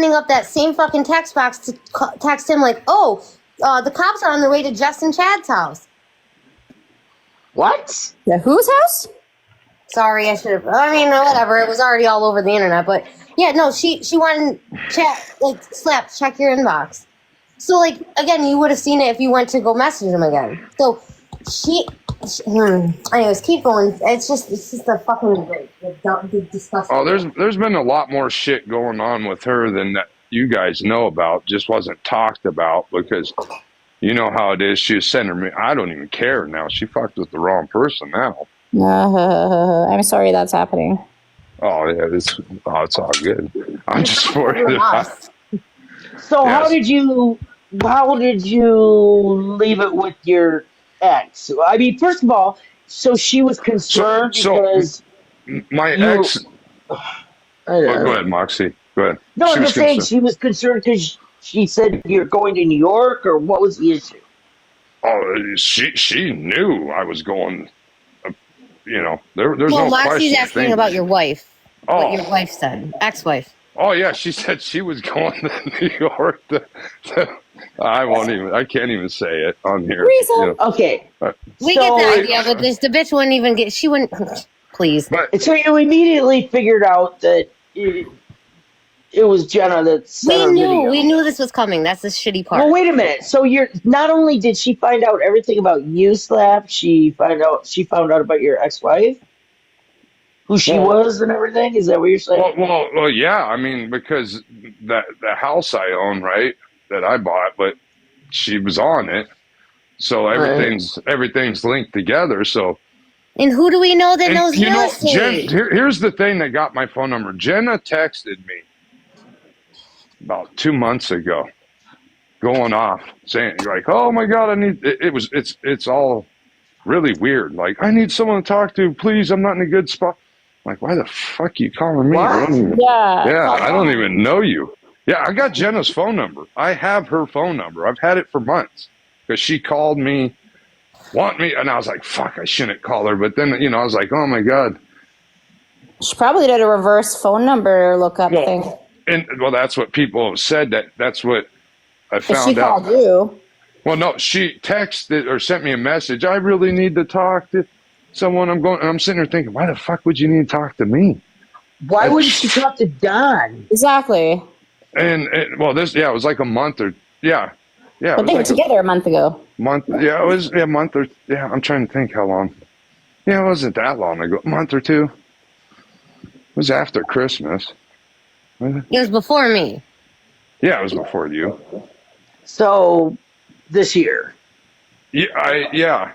opening up that same fucking text box to text him like, oh, the cops are on their way to Jess and Chad's house. What? Yeah, whose house? Sorry, I should have. I mean, whatever. It was already all over the internet. But yeah, no, she wanted chat, like, Slap, check your inbox. So, like, again, you would have seen it if you went to go message him again. So anyways, keep going. It's just a fucking disgusting. Oh, there's been a lot more shit going on with her than that you guys know about. Just wasn't talked about because you know how it is. She was sending me. I don't even care now. She fucked with the wrong person now. I'm sorry that's happening. Oh yeah, it's all good. I'm just worried about. So yes. How did you leave it with your ex? I mean, first of all, so she was concerned because my ex. Go ahead, Moxie. Go ahead. No, I'm just saying she was concerned because she said you're going to New York, or what was the issue? Oh, she knew I was going. You know, there's no question. Well, Moxie's asking about your wife. What your wife said, ex-wife. Oh yeah, she said she was going to New York. I can't even say it on here. You know. Okay. We get the idea, but the bitch wouldn't even get. She wouldn't. Please. But, so you immediately figured out that it was Jenna that sent her video. We knew this was coming. That's the shitty part. Well, wait a minute. So not only did she find out everything about you, Slap, she found out about your ex-wife, who she was and everything. Is that what you're saying? Well, yeah. I mean, because the house I own, right, that I bought, but she was on it, so everything's linked together. So. And who do we know that knows real estate? Here's the thing that got my phone number. Jenna texted me about 2 months ago, going off, saying like, "Oh my God, I need." It's all really weird. Like, I need someone to talk to, please. I'm not in a good spot. I'm like, why the fuck are you calling me? I don't even know you. Yeah, I got Jenna's phone number. I have her phone number. I've had it for months because she called me, and I was like, fuck, I shouldn't call her. But then, I was like, oh my God. She probably did a reverse phone number lookup thing. And that's what people have said. That's what I found out. She called you. Well, no, she texted or sent me a message. I really need to talk to someone. I'm sitting there thinking, why the fuck would you need to talk to me? Why wouldn't she talk to Don? Exactly. And it was like a month or yeah. But they were together a month ago. It was a month or I'm trying to think how long. Yeah, it wasn't that long ago. A month or two. It was after Christmas. It was before me. Yeah, it was before you. So, this year. Yeah,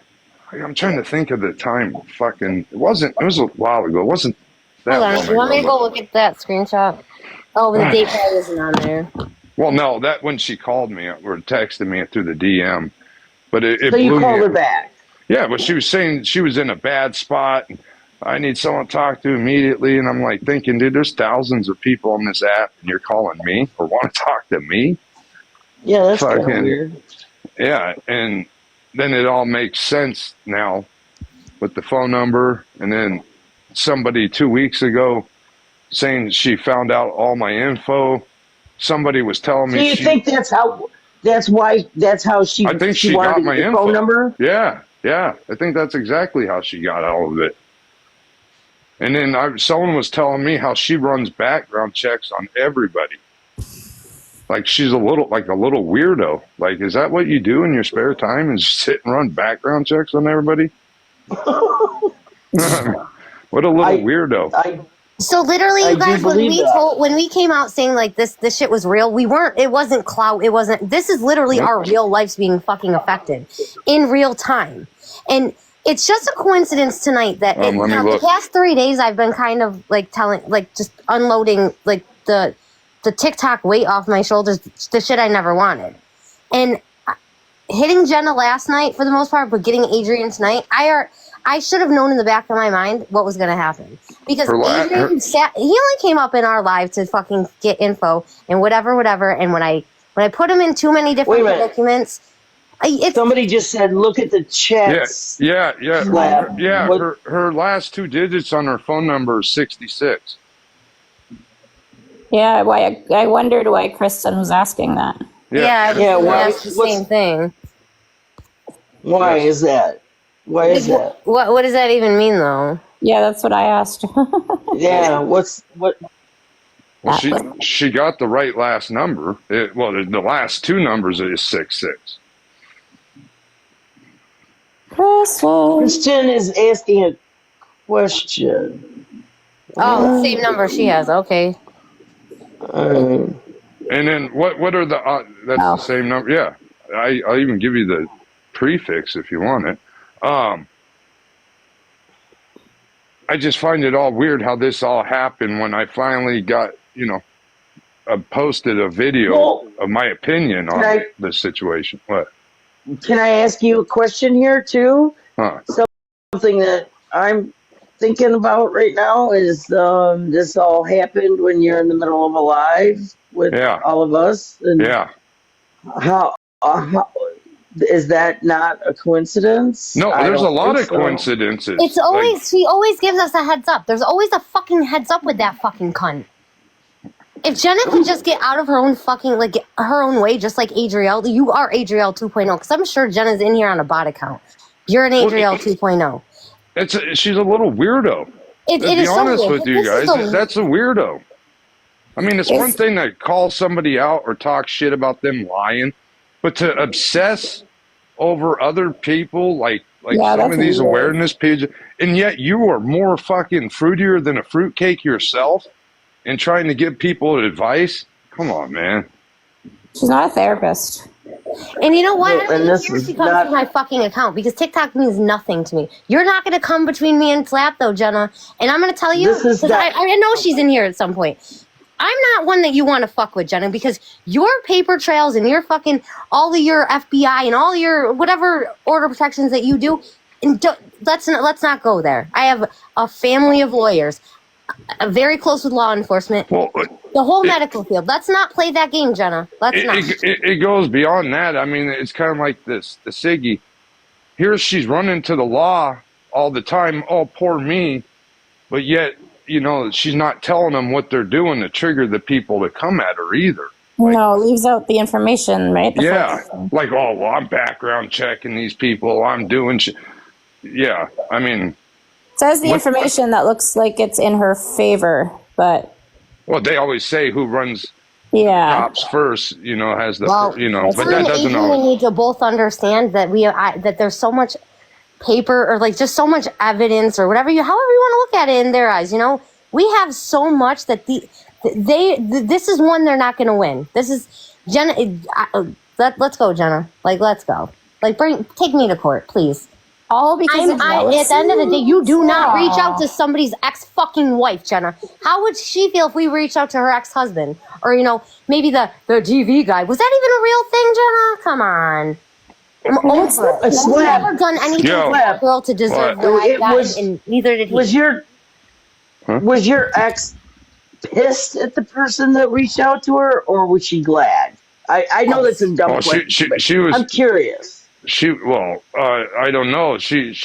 I'm trying to think of the time. It was a while ago. It wasn't that long ago. You want me to go look at that screenshot? Oh, but the date probably isn't on there. Well, no, that when she called me or texted me through the DM. But it so you called her back? Yeah, but she was saying she was in a bad spot. I need someone to talk to immediately. And I'm like thinking, dude, there's thousands of people on this app and you're calling me or want to talk to me? Yeah, that's kind of weird. Yeah, and then it all makes sense now with the phone number. And then somebody 2 weeks ago saying she found out all my info. Somebody was telling me. So you think that's how she? I think she got my info. Phone number. Yeah. I think that's exactly how she got all of it. And then someone was telling me how she runs background checks on everybody. Like she's a little weirdo. Like, is that what you do in your spare time? Is sit and run background checks on everybody? What a little weirdo. So literally, you guys, when we came out saying like this shit was real, it wasn't clout. It wasn't. This is literally our real lives being fucking affected in real time, and it's just a coincidence tonight that the past 3 days I've been kind of like just unloading like the TikTok weight off my shoulders, the shit I never wanted, and hitting Jenna last night for the most part, but getting Adrian tonight, I should have known in the back of my mind what was going to happen. Because Adrian he only came up in our live to fucking get info and whatever. And when I put him in too many different documents, somebody just said, look at the chats. Yeah. Her last two digits on her phone number is 66. Yeah, I wondered why Kristen was asking that. Yeah, Yeah, that's the same thing. Why is that? Why is that? What does that even mean, though? Yeah, that's what I asked. Yeah, what? Well, she got the right last number. The last two numbers is 66. Kristen is asking a question. Oh, same number she has. Okay. Um, And then what are the? That's the same number. Yeah, I'll even give you the prefix if you want it. I just find it all weird how this all happened when I finally got, posted a video of my opinion on the situation. What? Can I ask you a question here too? Huh. Something that I'm thinking about right now is this all happened when you're in the middle of a live with all of us. And how is that not a coincidence? No, there's a lot of coincidences. It's always she always gives us a heads up. There's always a fucking heads up with that fucking cunt. If Jenna can just get out of her own fucking her own way, just like Adriel, you are Adriel 2.0. Because I'm sure Jenna's in here on a bot account. You're an Adriel 2.0. She's a little weirdo. To be honest with you guys, that's a weirdo. I mean, it's one thing to call somebody out or talk shit about them lying, but to obsess over other people like some of these awareness pages, and yet you are more fucking fruitier than a fruitcake yourself and trying to give people advice. Come on, man. She's not a therapist. And you know what? I don't even care if she comes to my fucking account because TikTok means nothing to me. You're not going to come between me and Slap, though, Jenna. And I'm going to tell you, because I know she's in here at some point. I'm not one that you want to fuck with, Jenna, because your paper trails and your fucking, all of your FBI and all your whatever order protections that you do, and let's not go there. I have a family of lawyers, very close with law enforcement, the whole medical field. Let's not play that game, Jenna. It goes beyond that. I mean, it's kind of like the Siggy. Here she's running to the law all the time. Oh, poor me. But yet, she's not telling them what they're doing to trigger the people to come at her either. No, leaves out the information, right? Like, I'm background checking these people. I'm doing shit. Yeah, I mean. Says the information that looks like it's in her favor, but. Well, they always say who runs cops first, has the, but that doesn't always. We need to both understand that that there's so much paper or just so much evidence or however you want to look at it in their eyes. We have so much that this is one they're not going to win. This is Jenna. Let's go, Jenna. Let's go. Take me to court, please. All because at the end of the day, you do not reach out to somebody's ex-fucking wife, Jenna. How would she feel if we reached out to her ex-husband? Or, maybe the TV guy. Was that even a real thing, Jenna? Come on. I'm over it. I've never done anything for a girl to deserve what I got, and neither did he. Was your ex pissed at the person that reached out to her, or was she glad? I know that's a dumb question. She was. I'm curious. I don't know. She's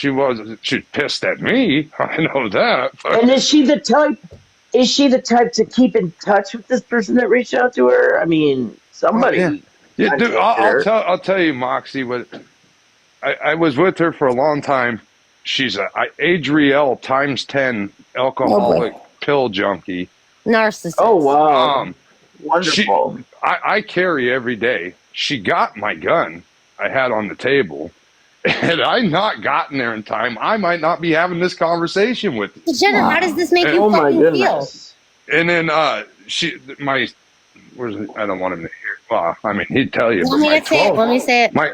pissed at me. I know that. But. And is she the type to keep in touch with this person that reached out to her? I mean, somebody. Yeah, dude, I'll tell you, Moxie. I was with her for a long time. She's a Adriel times 10 alcoholic pill junkie. Narcissist. Oh wow. Wonderful. I carry every day. She got my gun I had on the table. Had I not gotten there in time, I might not be having this conversation with you. Jenna, how does this make you fucking feel? And then I don't want him to hear. Well, I mean, he'd tell you. Let me say it. My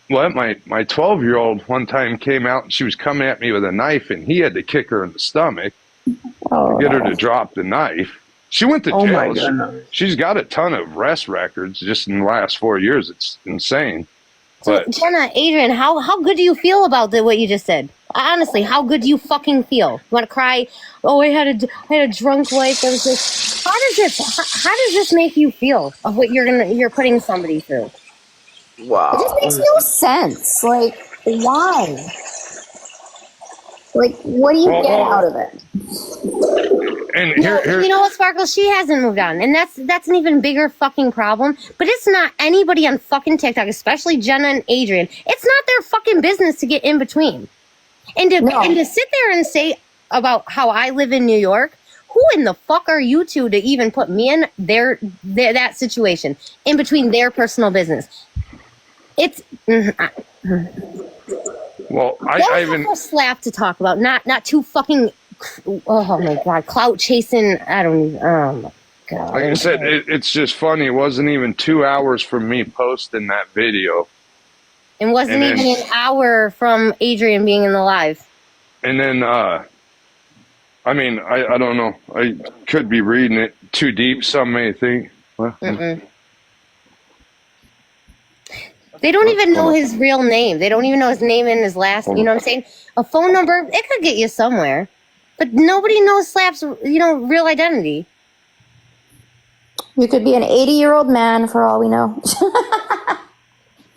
12-year-old one time came out and she was coming at me with a knife, and he had to kick her in the stomach to get her to drop the knife. She went to jail. She's got a ton of arrest records just in the last 4 years. It's insane. But Jenna, Adrian, how good do you feel about what you just said? Honestly, how good do you fucking feel? You want to cry? Oh, I had a drunk wife. There was this. How does this make you feel of what you're putting somebody through? Wow, it just makes no sense. Why? What do you get out of it? You know what, Sparkle? She hasn't moved on, and that's an even bigger fucking problem. But it's not anybody on fucking TikTok, especially Jenna and Adrian. It's not their fucking business to get in between, and to sit there and say about how I live in New York. Who in the fuck are you two to even put me in that situation in between their personal business? It's well, I even slap to talk about, not too fucking. Oh my god, clout chasing. I don't even. Oh my god. Like I said, it's just funny. It wasn't even 2 hours from me posting that video. It wasn't even an hour from Adrian being in the live. And then, I mean, I don't know. I could be reading it too deep. Some may think. They don't even know his real name. They don't even know his name and his last. You know what I'm saying? A phone number, it could get you somewhere, but nobody knows Slap's, real identity. You could be an 80-year-old man for all we know.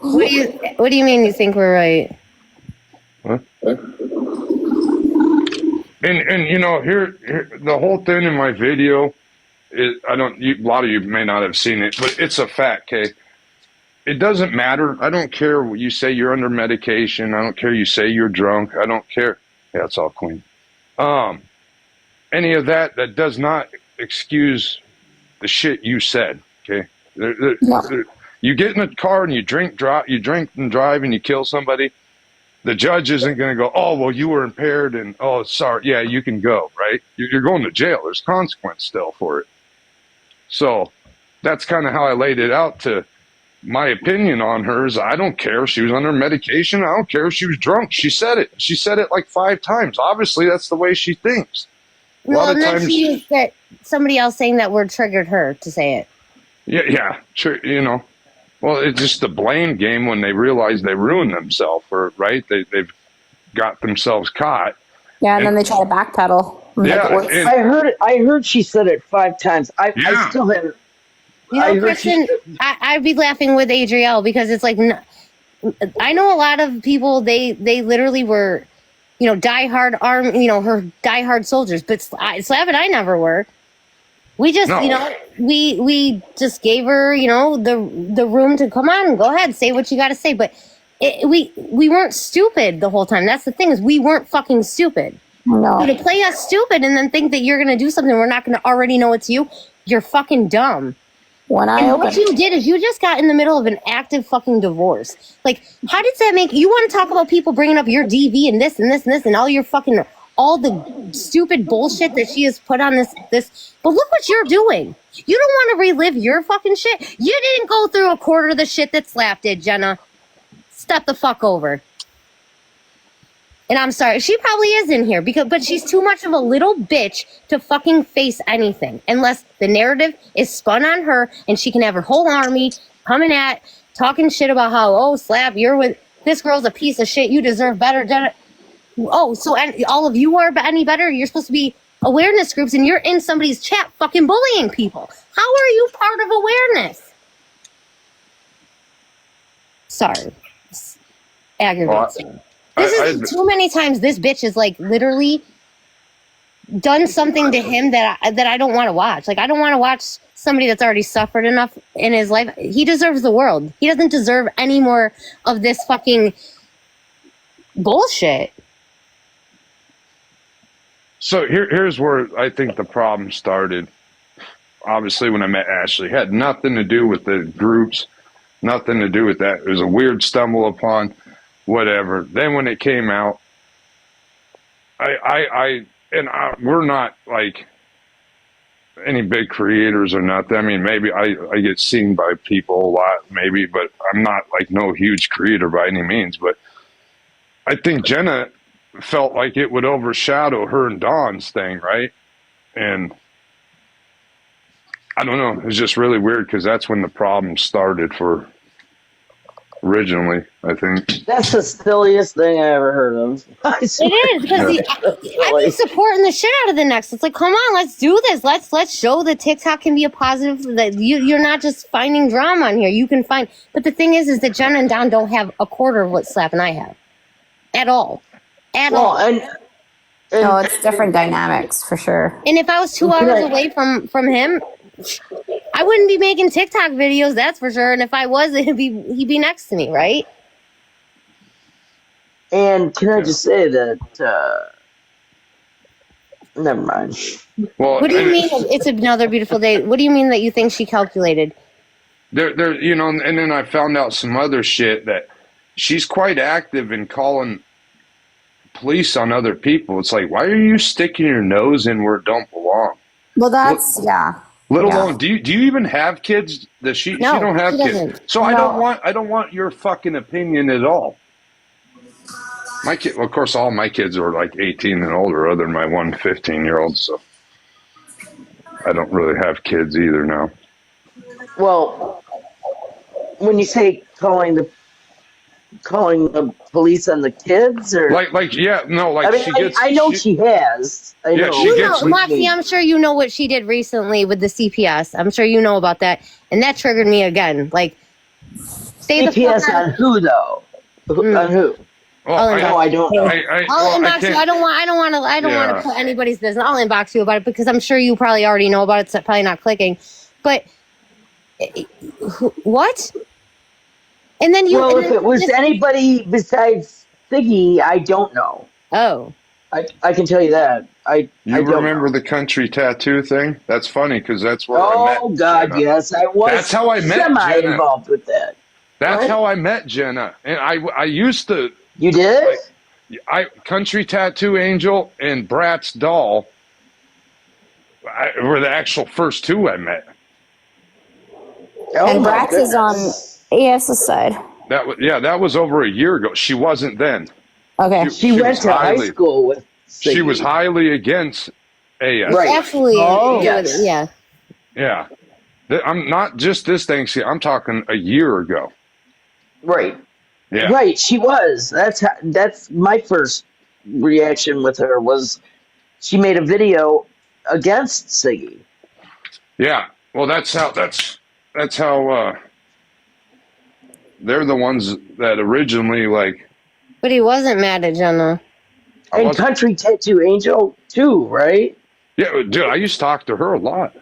What do you mean? You think we're right? Huh? And here the whole thing in my video is a lot of you may not have seen it, but it's a fact, okay? It doesn't matter. I don't care what you say you're under medication. I don't care you say you're drunk. I don't care. Yeah, it's all clean. Any of that does not excuse the shit you said, okay? You get in a car and you drink and drive and you kill somebody. The judge isn't going to go, oh, well, you were impaired and, oh, sorry. Yeah, you can go, right? You're going to jail. There's consequence still for it. So that's kind of how I laid it out. To my opinion on her is I don't care if she was under medication. I don't care if she was drunk. She said it. She said it like 5 times. Obviously, that's the way she thinks. A lot of times, she used that somebody else saying that word triggered her to say it. Yeah, sure, Well, it's just the blame game when they realize they ruined themselves, right? They've got themselves caught. Yeah, and then they try to backpedal. Yeah, I heard she said it 5 times. I still haven't. Kristen, I'd be laughing with Adrielle because it's like, I know a lot of people. They literally were, diehard her diehard soldiers, but Slap and I never were. We just, we just gave her, the room to come on and go ahead, say what you got to say. But we weren't stupid the whole time. That's the thing, is we weren't fucking stupid. No. So to play us stupid and then think that you're going to do something we're not going to already know it's you, you're fucking dumb. What you did is you just got in the middle of an active fucking divorce. Like, how does that make you want to talk about people bringing up your DV and this and this and this and all the stupid bullshit that she has put on this, but look what you're doing. You don't want to relive your fucking shit. You didn't go through a quarter of the shit that Slap did, Jenna. Step the fuck over. And I'm sorry, she probably is in here but she's too much of a little bitch to fucking face anything unless the narrative is spun on her and she can have her whole army coming at, talking shit about how, oh, Slap, you're with, this girl's a piece of shit, you deserve better, Jenna. Oh, so all of you are any better? You're supposed to be awareness groups and you're in somebody's chat fucking bullying people. How are you part of awareness? Sorry. Aggravates me. This is too many times this bitch is like literally done something to him that I don't want to watch. Like, I don't want to watch somebody that's already suffered enough in his life. He deserves the world. He doesn't deserve any more of this fucking bullshit. So here's where I think the problem started. Obviously, when I met Ashley, it had nothing to do with the groups, nothing to do with that. It was a weird stumble upon, whatever. Then when it came out, we're not like any big creators or nothing. I mean, maybe I get seen by people a lot, maybe, but I'm not like no huge creator by any means. But I think Jenna felt like it would overshadow her and Dawn's thing, right? And I don't know. It's just really weird because that's when the problem started for originally, I think. That's the silliest thing I ever heard of. It is, because I'd be supporting the shit out of the next. It's like, come on, let's do this. Let's show that TikTok can be a positive, that you're not just finding drama on here. You can find, but the thing is that Jenna and Don don't have a quarter of what Slap and I have. At all. At all. No, it's different dynamics for sure. And if I was 2 hours away from him, I wouldn't be making TikTok videos, that's for sure. And if I was, he'd be next to me, right? And can I just say that? Never mind. Well, what do you mean? It's another beautiful day. What do you mean that you think she calculated? There, you know, and then I found out some other shit that she's quite active in calling police on other people. It's like, why are you sticking your nose in where it don't belong? Well, that's Let alone, do you even have kids? Does she? No, she don't have she kids. doesn't. So I don't want your fucking opinion at all. My kid, well, of course, all my kids are like 18 and older, other than my one 15-year-old. So I don't really have kids either now. Well, when you say calling the police on the kids, or like I mean, she gets. I know she has. I know. She gets. Moxie, I'm sure you know what she did recently with the CPS. I'm sure you know about that, and that triggered me again. Like, say CPS on who though? On who? Well, I don't know. I'll inbox you. I don't want to put anybody's business. I'll inbox you about it because I'm sure you probably already know about it. So it's probably not clicking. But what? And then you. Well, if it was anybody besides Siggy, I don't know. Oh. I can tell you that. I remember the country tattoo thing? That's funny because that's where I met. Oh God, Jenna. yes, I was. That's how I met Jenna. Involved with that. That's how I met Jenna, and I used to. You did? Country Tattoo Angel and Brat's Doll were the actual first two I met. And Brat's is on AS's side. That was over a year ago. She wasn't then. Okay. She went to high school with Siggy. She was highly against AS. Right. Actually, yes. Yeah. Yeah. I'm not just this thing. See, I'm talking a year ago. Right. Yeah. Right, she was. That's my first reaction with her was she made a video against Siggy. Yeah. Well, that's how they're the ones that originally like. But he wasn't mad at Jenna. And Country Tattoo Angel too, right? Yeah, dude, I used to talk to her a lot.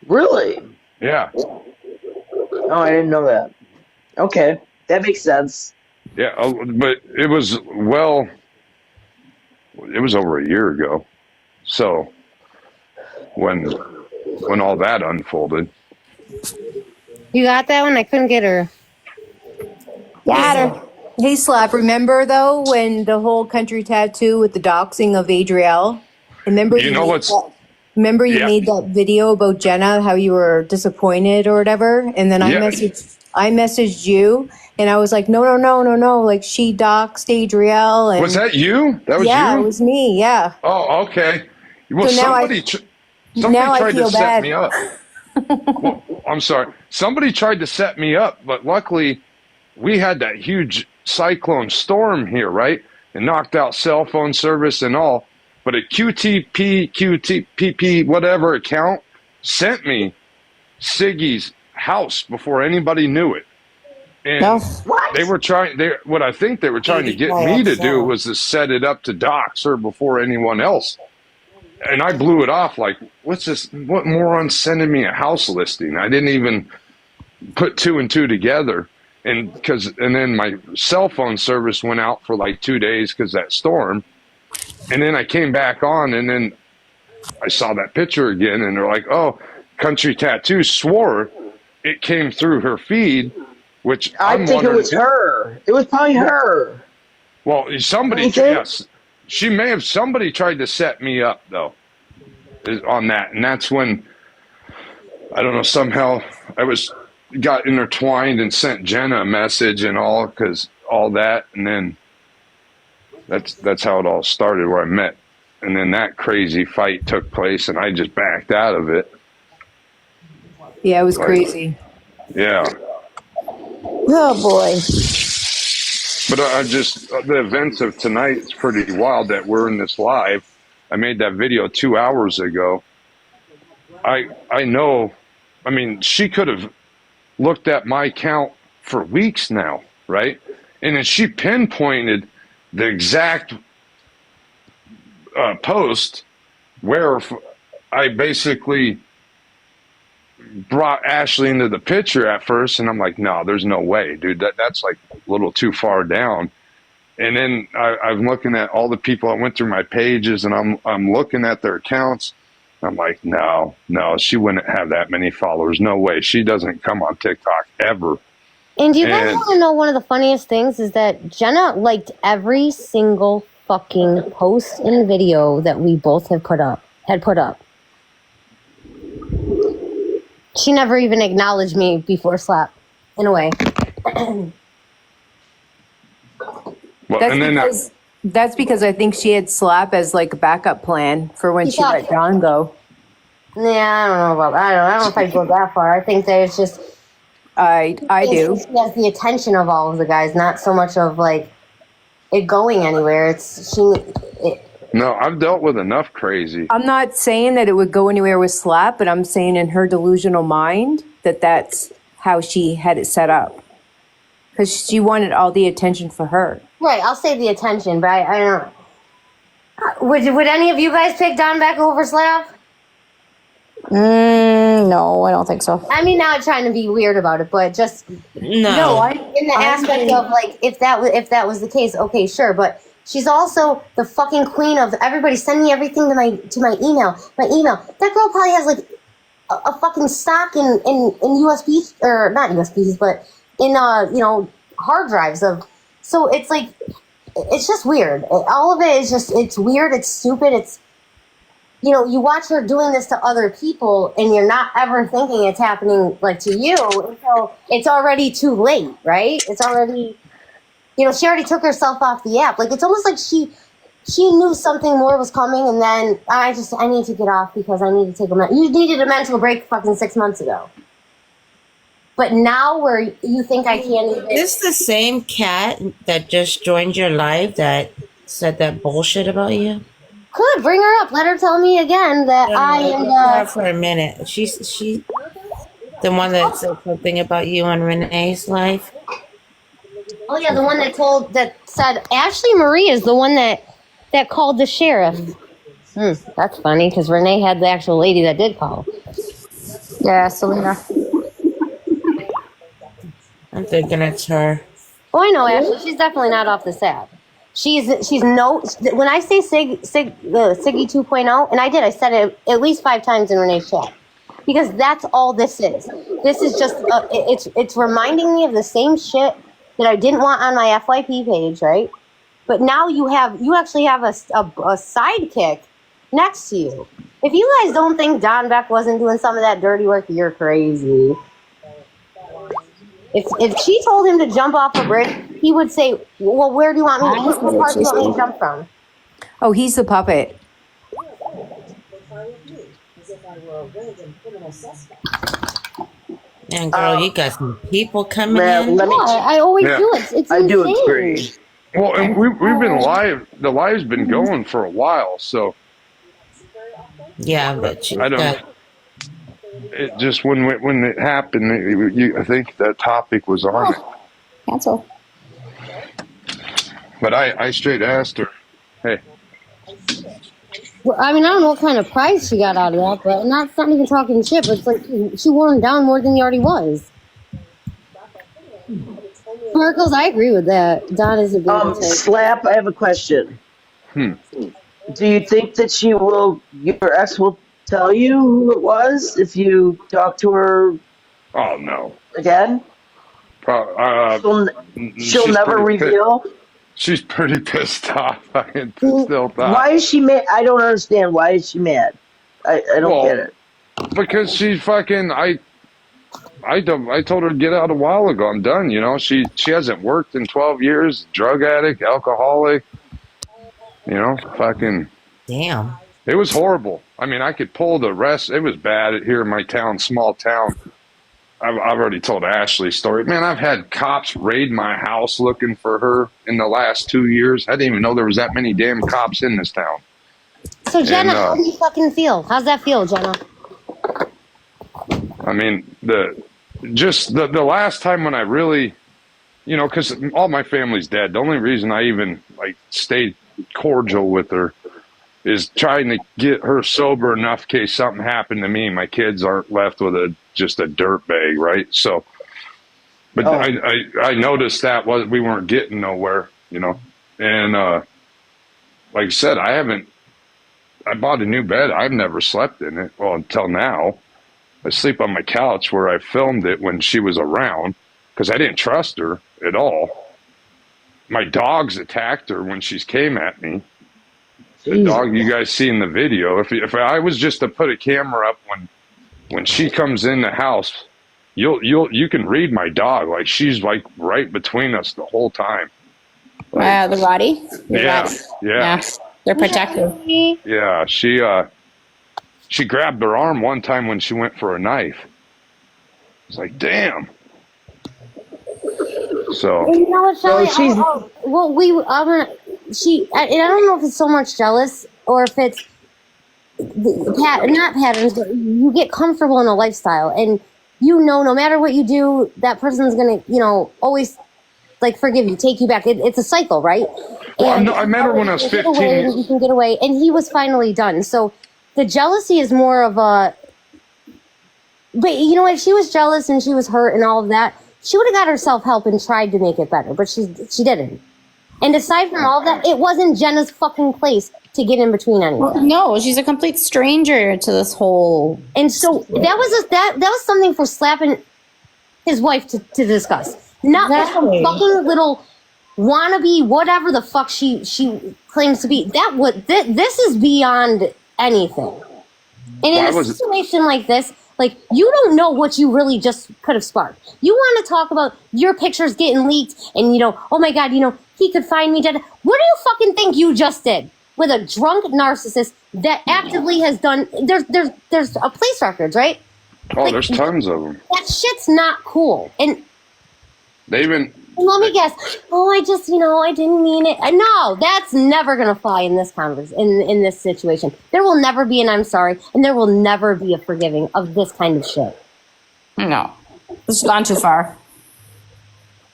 Really? Yeah. Oh, I didn't know that. Okay. That makes sense. Yeah, but it was over a year ago. So when all that unfolded. You got that one? I couldn't get her. Got her. Hey, Slap, remember, though, when the whole country tattoo with the doxing of Adrielle? Remember you made that video about Jenna, how you were disappointed or whatever? And then I messaged you, and I was like, no. Like, she doxed Adrielle. And was that you? That was you? Yeah, it was me, yeah. Oh, okay. Well, So now somebody tried to set me up. Well, I'm sorry. Somebody tried to set me up, but luckily we had that huge cyclone storm here, right? It knocked out cell phone service and all. But a QTP, whatever account sent me Siggy's house before anybody knew it. And they were trying. What I think they were trying to get me to do was to set it up to dox her before anyone else. And I blew it off like, what's this? What moron's sending me a house listing? I didn't even put two and two together. And then my cell phone service went out for like 2 days because that storm. And then I came back on, and then I saw that picture again, and they're like, "Oh, Country Tattoo swore it came through her feed," which I think it was her. It was probably her. Well, somebody tried to set me up though on that, and that's when I don't know. Somehow I got intertwined and sent Jenna a message and all because all that, and then. That's how it all started, where I met. And then that crazy fight took place, and I just backed out of it. Yeah, it was crazy. Yeah. Oh, boy. But the events of tonight, it's pretty wild that we're in this live. I made that video 2 hours ago. I know, I mean, she could have looked at my count for weeks now, right? And then she pinpointed the exact post where I basically brought Ashley into the picture at first, and I'm like, no, there's no way, dude. That's like a little too far down. And then I'm looking at all the people that went through my pages, and I'm looking at their accounts. I'm like, no, she wouldn't have that many followers. No way. She doesn't come on TikTok ever. And do you guys want to know one of the funniest things is that Jenna liked every single fucking post and video that we both had put up. She never even acknowledged me before Slap, in a way. That's because I think she had Slap as like a backup plan for when she let John go. Yeah, I don't know about that. I don't know if I'd go that far. I think that it's just... I do. She has the attention of all of the guys, not so much of like it going anywhere. No, I've dealt with enough crazy. I'm not saying that it would go anywhere with Slap, but I'm saying in her delusional mind that's how she had it set up. Because she wanted all the attention for her. Right, I'll say the attention, but I don't... Would any of you guys pick Don back over Slap? No, I don't think so. I mean, not trying to be weird about it, but just... No. In the aspect of, like, if that was the case, okay, sure, but... She's also the fucking queen of everybody. Send me everything to my email. That girl probably has like a fucking stock in USBs, or not USBs, but in hard drives of. So it's like, it's just weird. All of it is just, it's weird. It's stupid. It's, you watch her doing this to other people, and you're not ever thinking it's happening like to you until it's already too late, right? It's already. She already took herself off the app. Like, it's almost like she knew something more was coming, and then I need to get off because I need to take you needed a mental break fucking 6 months ago. But now where you think I can't even... This the same cat that just joined your live that said that bullshit about you? Could bring her up. Let her tell me again that I am... for a minute. She the one that said something about you on Renee's live? Oh yeah, the one that said Ashley Marie is the one that called the sheriff. That's funny because Renee had the actual lady that did call. Yeah, Selena. I'm thinking it's her. Oh, I know Ashley. She's definitely not off this app. She's no. When I say Siggy 2.0, and I said it at least 5 times in Renee's chat because that's all this is. This is just it's reminding me of the same shit that I didn't want on my FYP page, right? But now you actually have a sidekick next to you. If you guys don't think Don Beck wasn't doing some of that dirty work, you're crazy. If she told him to jump off a bridge, he would say, well, where do you want me to, what part do you want me to jump from? Oh, he's the puppet. Man, girl, you got some people coming in. I always do it. It's I do insane. agree. Well, and we've been live. The live's been going for a while, so. Yeah, but I don't. It just when it happened, I think that topic was on it. Cancel. But I straight asked her, hey. Well, I mean, I don't know what kind of prize she got out of that, but not even talking shit, but it's like she wore him down more than he already was. Sparkles, I agree with that. Don is a big Slap, I have a question. Do you think that your ex will tell you who it was if you talk to her? Oh, no. Again? She'll never reveal? She's pretty pissed off. I still thought. Why is she mad? I don't understand. Why is she mad? I don't get it. Because she fucking I told her to get out a while ago. I'm done. She hasn't worked in 12 years. Drug addict, alcoholic. Fucking. Damn. It was horrible. I mean, I could pull the rest. It was bad here in my town, small town. I've already told Ashley's story. Man, I've had cops raid my house looking for her in the last 2 years. I didn't even know there was that many damn cops in this town. So, Jenna, how do you fucking feel? How's that feel, Jenna? I mean, the last time when I really, because all my family's dead. The only reason I even stayed cordial with her is trying to get her sober enough in case something happened to me. My kids aren't left with just a dirt bag, right? So, but I noticed that we weren't getting nowhere, you know. And like I said, I bought a new bed. I've never slept in it. Well, until now. I sleep on my couch where I filmed it when she was around because I didn't trust her at all. My dogs attacked her when she came at me. The dog you guys see in the video. If I was just to put a camera up when she comes in the house, you can read my dog. Like she's like right between us the whole time. Like, the Roddy? Yeah. They're protective. Yeah, she grabbed her arm one time when she went for a knife. It's like, damn. So, you know what, Shelly? I don't know if it's so much jealous or if it's not patterns, but you get comfortable in a lifestyle, and you know, no matter what you do, that person's gonna, you know, always like forgive you, take you back. It's a cycle, right? Well, no, I met her when I was 15. You can get away, and he was finally done. So the jealousy is more of a. But you know what? She was jealous and she was hurt and all of that. She would have got herself help and tried to make it better, but she didn't. And aside from all that, it wasn't Jenna's fucking place to get in between anyone. Well, no, she's a complete stranger to this whole. And so that was something for slapping his wife to discuss. Not some fucking little wannabe, whatever the fuck she claims to be. This is beyond anything. And in a situation like this, like, you don't know what you really just could have sparked. You want to talk about your pictures getting leaked and, you know, oh my God, you know, he could find me dead. What do you fucking think you just did with a drunk narcissist that actively has done, there's police records, right? Oh, like, there's tons of them. That shit's not cool. And let me guess. Oh, I just, you know, I didn't mean it. No, that's never going to fly in this in this situation. There will never be an I'm sorry, and there will never be a forgiving of this kind of shit. No. It's gone too far.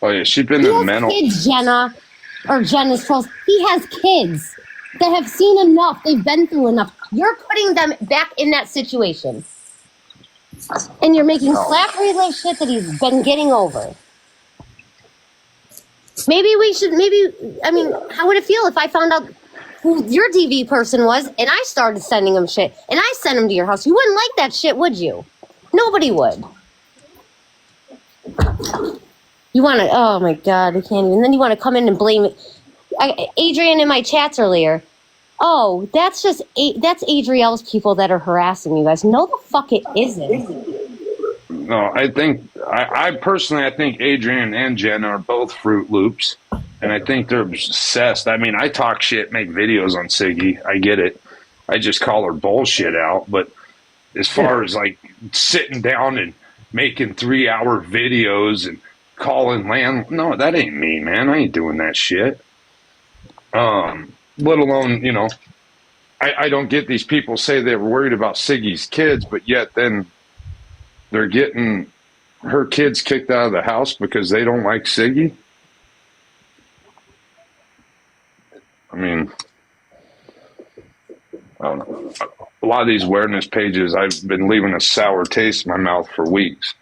Oh, yeah, she's been in mental. Kids, Jenna, or Jenna's trolls. He has kids that have seen enough. They've been through enough. You're putting them back in that situation. And you're making slap-free like shit that he's been getting over. Maybe, how would it feel if I found out who your DV person was and I started sending him shit and I sent him to your house? You wouldn't like that shit, would you? Nobody would. You want to, oh my God, I can't even. Then you want to come in and blame it. Adrian in my chats earlier. Oh, that's Adriel's people that are harassing you guys. No, the fuck it isn't. No, I think I personally think Adrian and Jenna are both Fruit Loops, and I think they're obsessed. I mean, I talk shit, make videos on Siggy. I get it. I just call her bullshit out. But as far as like sitting down and making 3-hour videos and calling no, that ain't me, man. I ain't doing that shit. Let alone, you know, I don't get these people say they're worried about Siggy's kids, but yet then they're getting her kids kicked out of the house because they don't like Siggy. I mean, I don't know. A lot of these awareness pages, I've been leaving a sour taste in my mouth for weeks.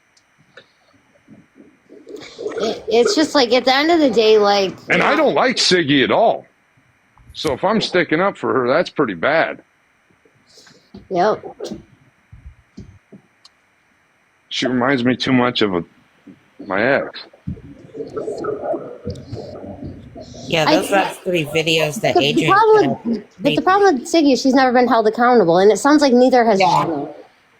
It's just like, at the end of the day, like... And I don't like Siggy at all. So if I'm sticking up for her, that's pretty bad. Yep. She reminds me too much of my ex. Yeah, those last 3 videos that Adrian... The problem with Siggy is she's never been held accountable, and it sounds like neither has Jenna.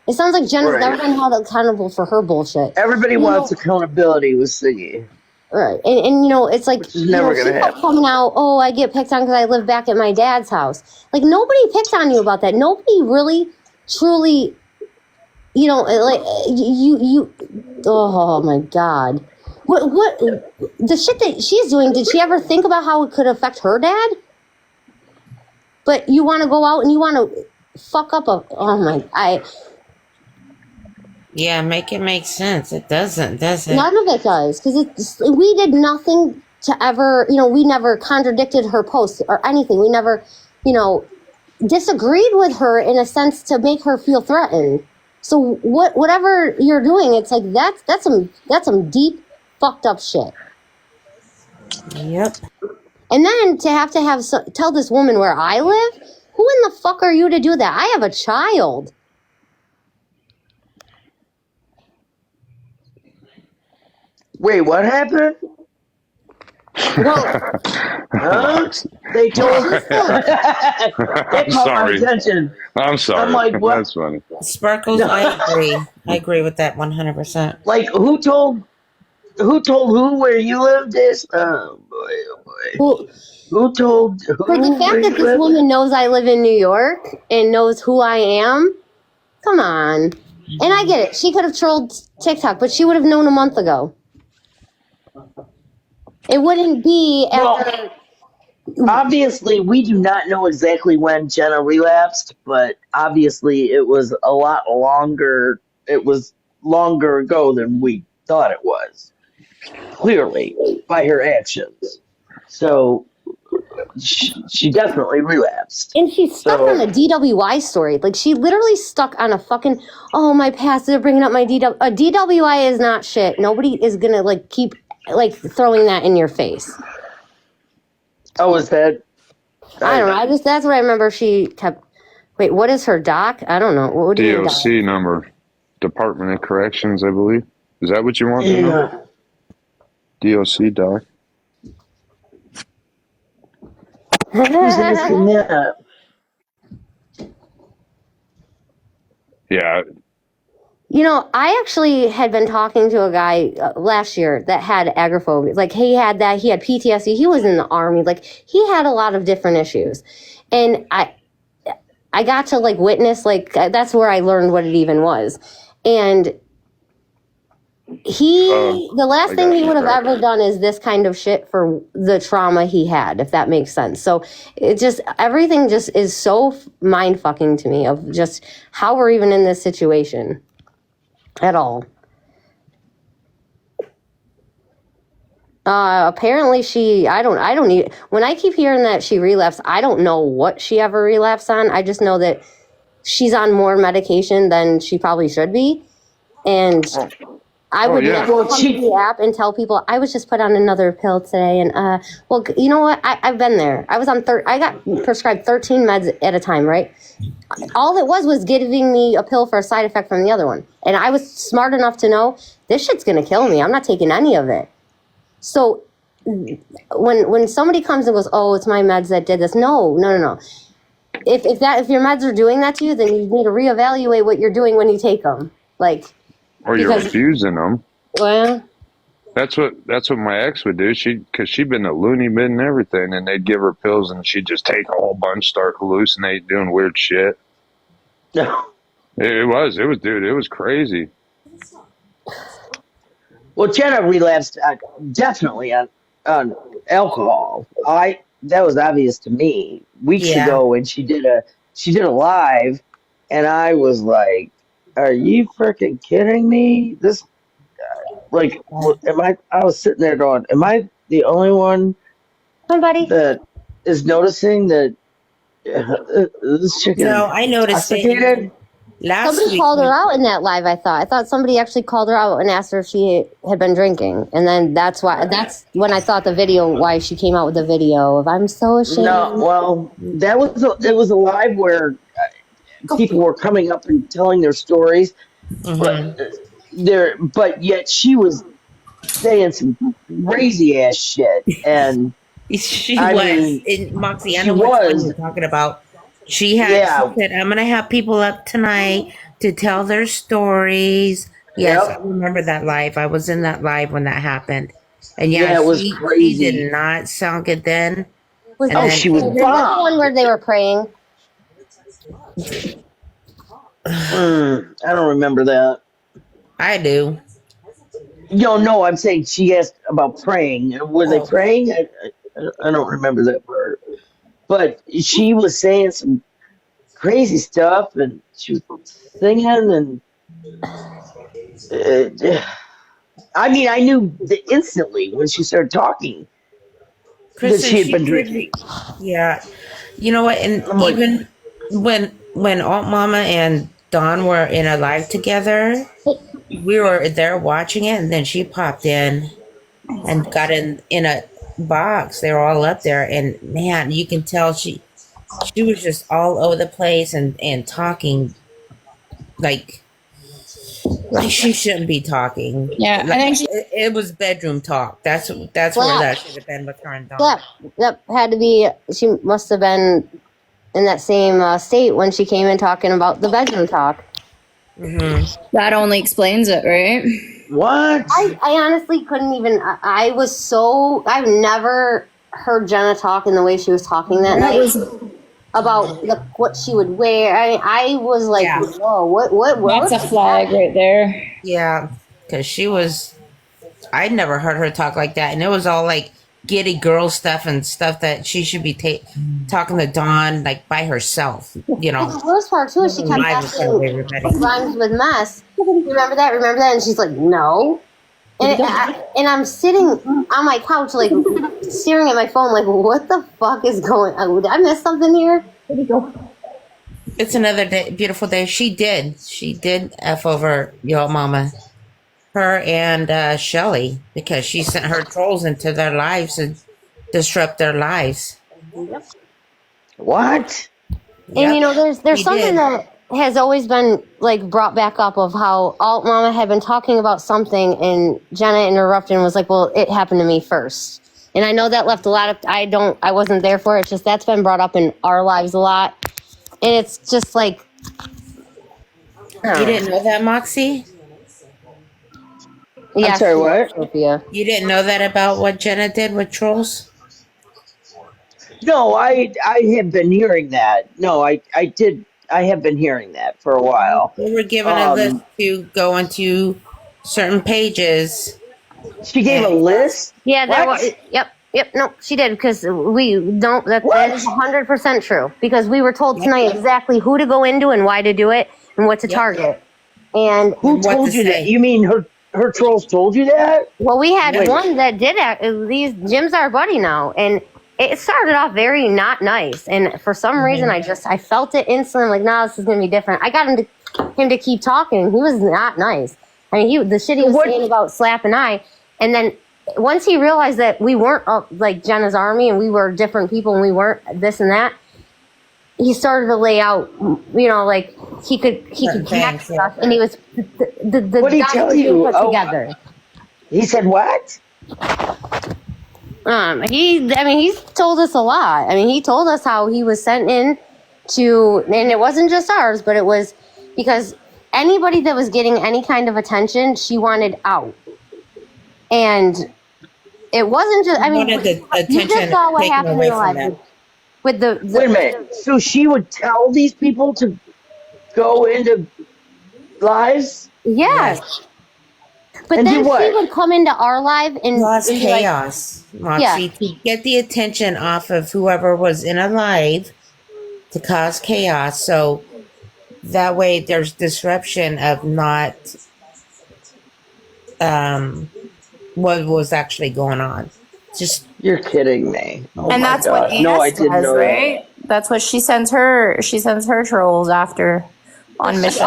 It sounds like Jenna's never been held accountable for her bullshit. Everybody wants accountability with Siggy. Right. And you know, it's like, never gonna happen. Coming out, oh, I get picked on because I live back at my dad's house. Like, nobody picked on you about that. Nobody really, truly, you know, like, you, oh my God. What, the shit that she's doing, did she ever think about how it could affect her dad? But you want to go out and you want to fuck up Yeah, make it make sense. It doesn't, does it? None of it does, because we did nothing to ever, you know, we never contradicted her posts or anything. We never, you know, disagreed with her in a sense to make her feel threatened. So whatever you're doing, it's like that's some deep fucked up shit. Yep. And then to have tell this woman where I live, who in the fuck are you to do that? I have a child. Wait, what happened? Well, huh? They told us that. That caught my attention. I'm sorry. I'm like, what? That's funny. Sparkles, I agree. I agree with that 100%. Like, who told who where you lived is? Oh boy, oh boy. Well, who told who? For the fact that this woman knows I live in New York and knows who I am, come on. And I get it. She could have trolled TikTok, but she would have known a month ago. It wouldn't be after. Well, obviously, we do not know exactly when Jenna relapsed, but obviously it was a lot longer. It was longer ago than we thought it was. Clearly, by her actions. So she definitely relapsed. And she's stuck on a DWI story. Like, she literally stuck on a fucking, oh, my past, they're bringing up my DWI. A DWI is not shit. Nobody is going to, like, keep, like, throwing that in your face. Oh, is that? I don't know. That's what I remember she kept. Wait, what is her doc? I don't know. What do DOC number. Department of Corrections, I believe. Is that what you want to know? DOC doc. Who's asking that? Yeah. You know, I actually had been talking to a guy last year that had agoraphobia. Like, he had that. He had PTSD. He was in the Army. Like, he had a lot of different issues. And I got to, like, witness, like, that's where I learned what it even was. And the last thing he would have ever done is this kind of shit for the trauma he had, if that makes sense. So it just, everything just is so mind fucking to me of just how we're even in this situation at all. Apparently when I keep hearing that she relapsed, I don't know what she ever relapsed on. I just know that she's on more medication than she probably should be. And I would never come to the app and tell people I was just put on another pill today. And, well, you know what? I've been there. I was on I got prescribed 13 meds at a time, right? All it was giving me a pill for a side effect from the other one. And I was smart enough to know this shit's going to kill me. I'm not taking any of it. So when somebody comes and goes, oh, it's my meds that did this. No. If your meds are doing that to you, then you need to reevaluate what you're doing when you take them. Like, or you're refusing them. Well, that's what my ex would do. Because she'd been a loony bin and everything, and they'd give her pills, and she'd just take a whole bunch, start hallucinating, doing weird shit. No, it was crazy. Well, Jenna relapsed definitely on alcohol. That was obvious to me weeks ago when she did a live, and I was like, "Are you freaking kidding me?" This, like, I was sitting there going, "Am I the only one that is noticing that this chicken?" No, I noticed it. Somebody called her out in that live. I thought somebody actually called her out and asked her if she had been drinking, and then that's when I thought why she came out with the video of "I'm so ashamed." No, well, it was a live where people were coming up and telling their stories, but yet she was saying some crazy ass shit, and Moxie, I know what you're talking about. She said, I'm going to have people up tonight to tell their stories. Yes, I remember that live. I was in that live when that happened. And it was crazy. She did not sound good then. She was the one where they were praying. I don't remember that. I do. No, I'm saying she asked about praying. Were they praying? I don't remember that part. But she was saying some crazy stuff, and she was singing, and I knew instantly when she started talking that she had been drinking. Yeah, you know what? And when Aunt Mama and Dawn were in a live together, we were there watching it, and then she popped in and got in a box. They were all up there, and man, you can tell she was just all over the place and talking like she shouldn't be talking. Yeah, like, I think it was bedroom talk. That's where that should have been with her and Dawn. Yeah, that had to be. She must have been in that same state when she came in talking about the bedroom talk. that only explains it, right? What? I honestly couldn't even. I was so. I've never heard Jenna talk in the way she was talking that night about what she would wear. I was like, whoa, what? That's a flag right there. Yeah, because she was. I'd never heard her talk like that, and it was all like giddy girl stuff and stuff that she should be talking to Dawn like by herself. You know. The worst part too is she kept asking rhymes with mess. Remember that? Remember that? And she's like, no. And I'm sitting on my couch, like staring at my phone, like, what the fuck is going on? Did I miss something here? Where'd he go? It's another day, beautiful day. She did F over your mama, her and Shelly, because she sent her trolls into their lives and disrupt their lives. What? And you know, there's something that has always been like brought back up of how Alt Mama had been talking about something and Jenna interrupted and was like, well, it happened to me first. And I know that left a lot of, I wasn't there for it. It's just that's been brought up in our lives a lot. And it's just like. You didn't know that, Moxie? Yeah. I'm sorry, what? Sophia. You didn't know that about what Jenna did with trolls? No, I have been hearing that. No, I did. I have been hearing that for a while. We were given a list to go into certain pages. She gave a list? Yeah, there was. Yep. No, she did because we don't. That is 100% true because we were told tonight exactly who to go into and why to do it and what to target. And who told you that? You mean her trolls told you that? Well, we had one that did. Jim's our buddy now, and it started off very not nice. And for some reason, I felt it instantly. Like, nah, this is gonna be different. I got him to keep talking. He was not nice. I mean, the shit he was saying about Slap and I, and then. Once he realized that we weren't like Jenna's army and we were different people and we weren't this and that, he started to lay out, you know, like he could connect stuff, and he was the what did he tell you? Put together. He said what? He's told us a lot. I mean, he told us how he was sent in to, and it wasn't just ours, but it was because anybody that was getting any kind of attention, she wanted out. And it wasn't just, I mean, you just saw what happened in the live with the wait a minute. So she would tell these people to go into lives? Yes. But then she would come into our live and cause chaos, Moxie, to get the attention off of whoever was in a live to cause chaos. So that way there's disruption of not what was actually going on. Just you're kidding me. Oh and that's God. what Anna no, I didn't does, know right? That's what she sends her. She sends her trolls after on missions.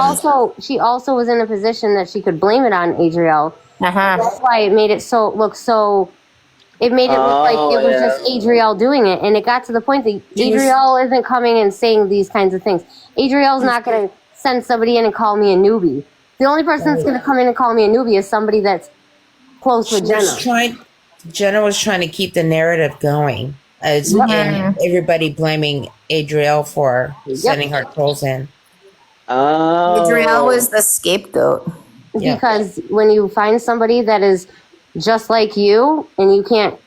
She also was in a position that she could blame it on Adriel. That's why it made it look like it was just Adriel doing it, and it got to the point that Adriel isn't coming and saying these kinds of things. Adriel's not going to send somebody in and call me a newbie. The only person that's going to come in and call me a newbie is somebody that's close with Jenna. Jenna was trying to keep the narrative going, and everybody blaming Adriel for sending her trolls in. Adriel was the scapegoat. Because when you find somebody that is just like you, and you can't,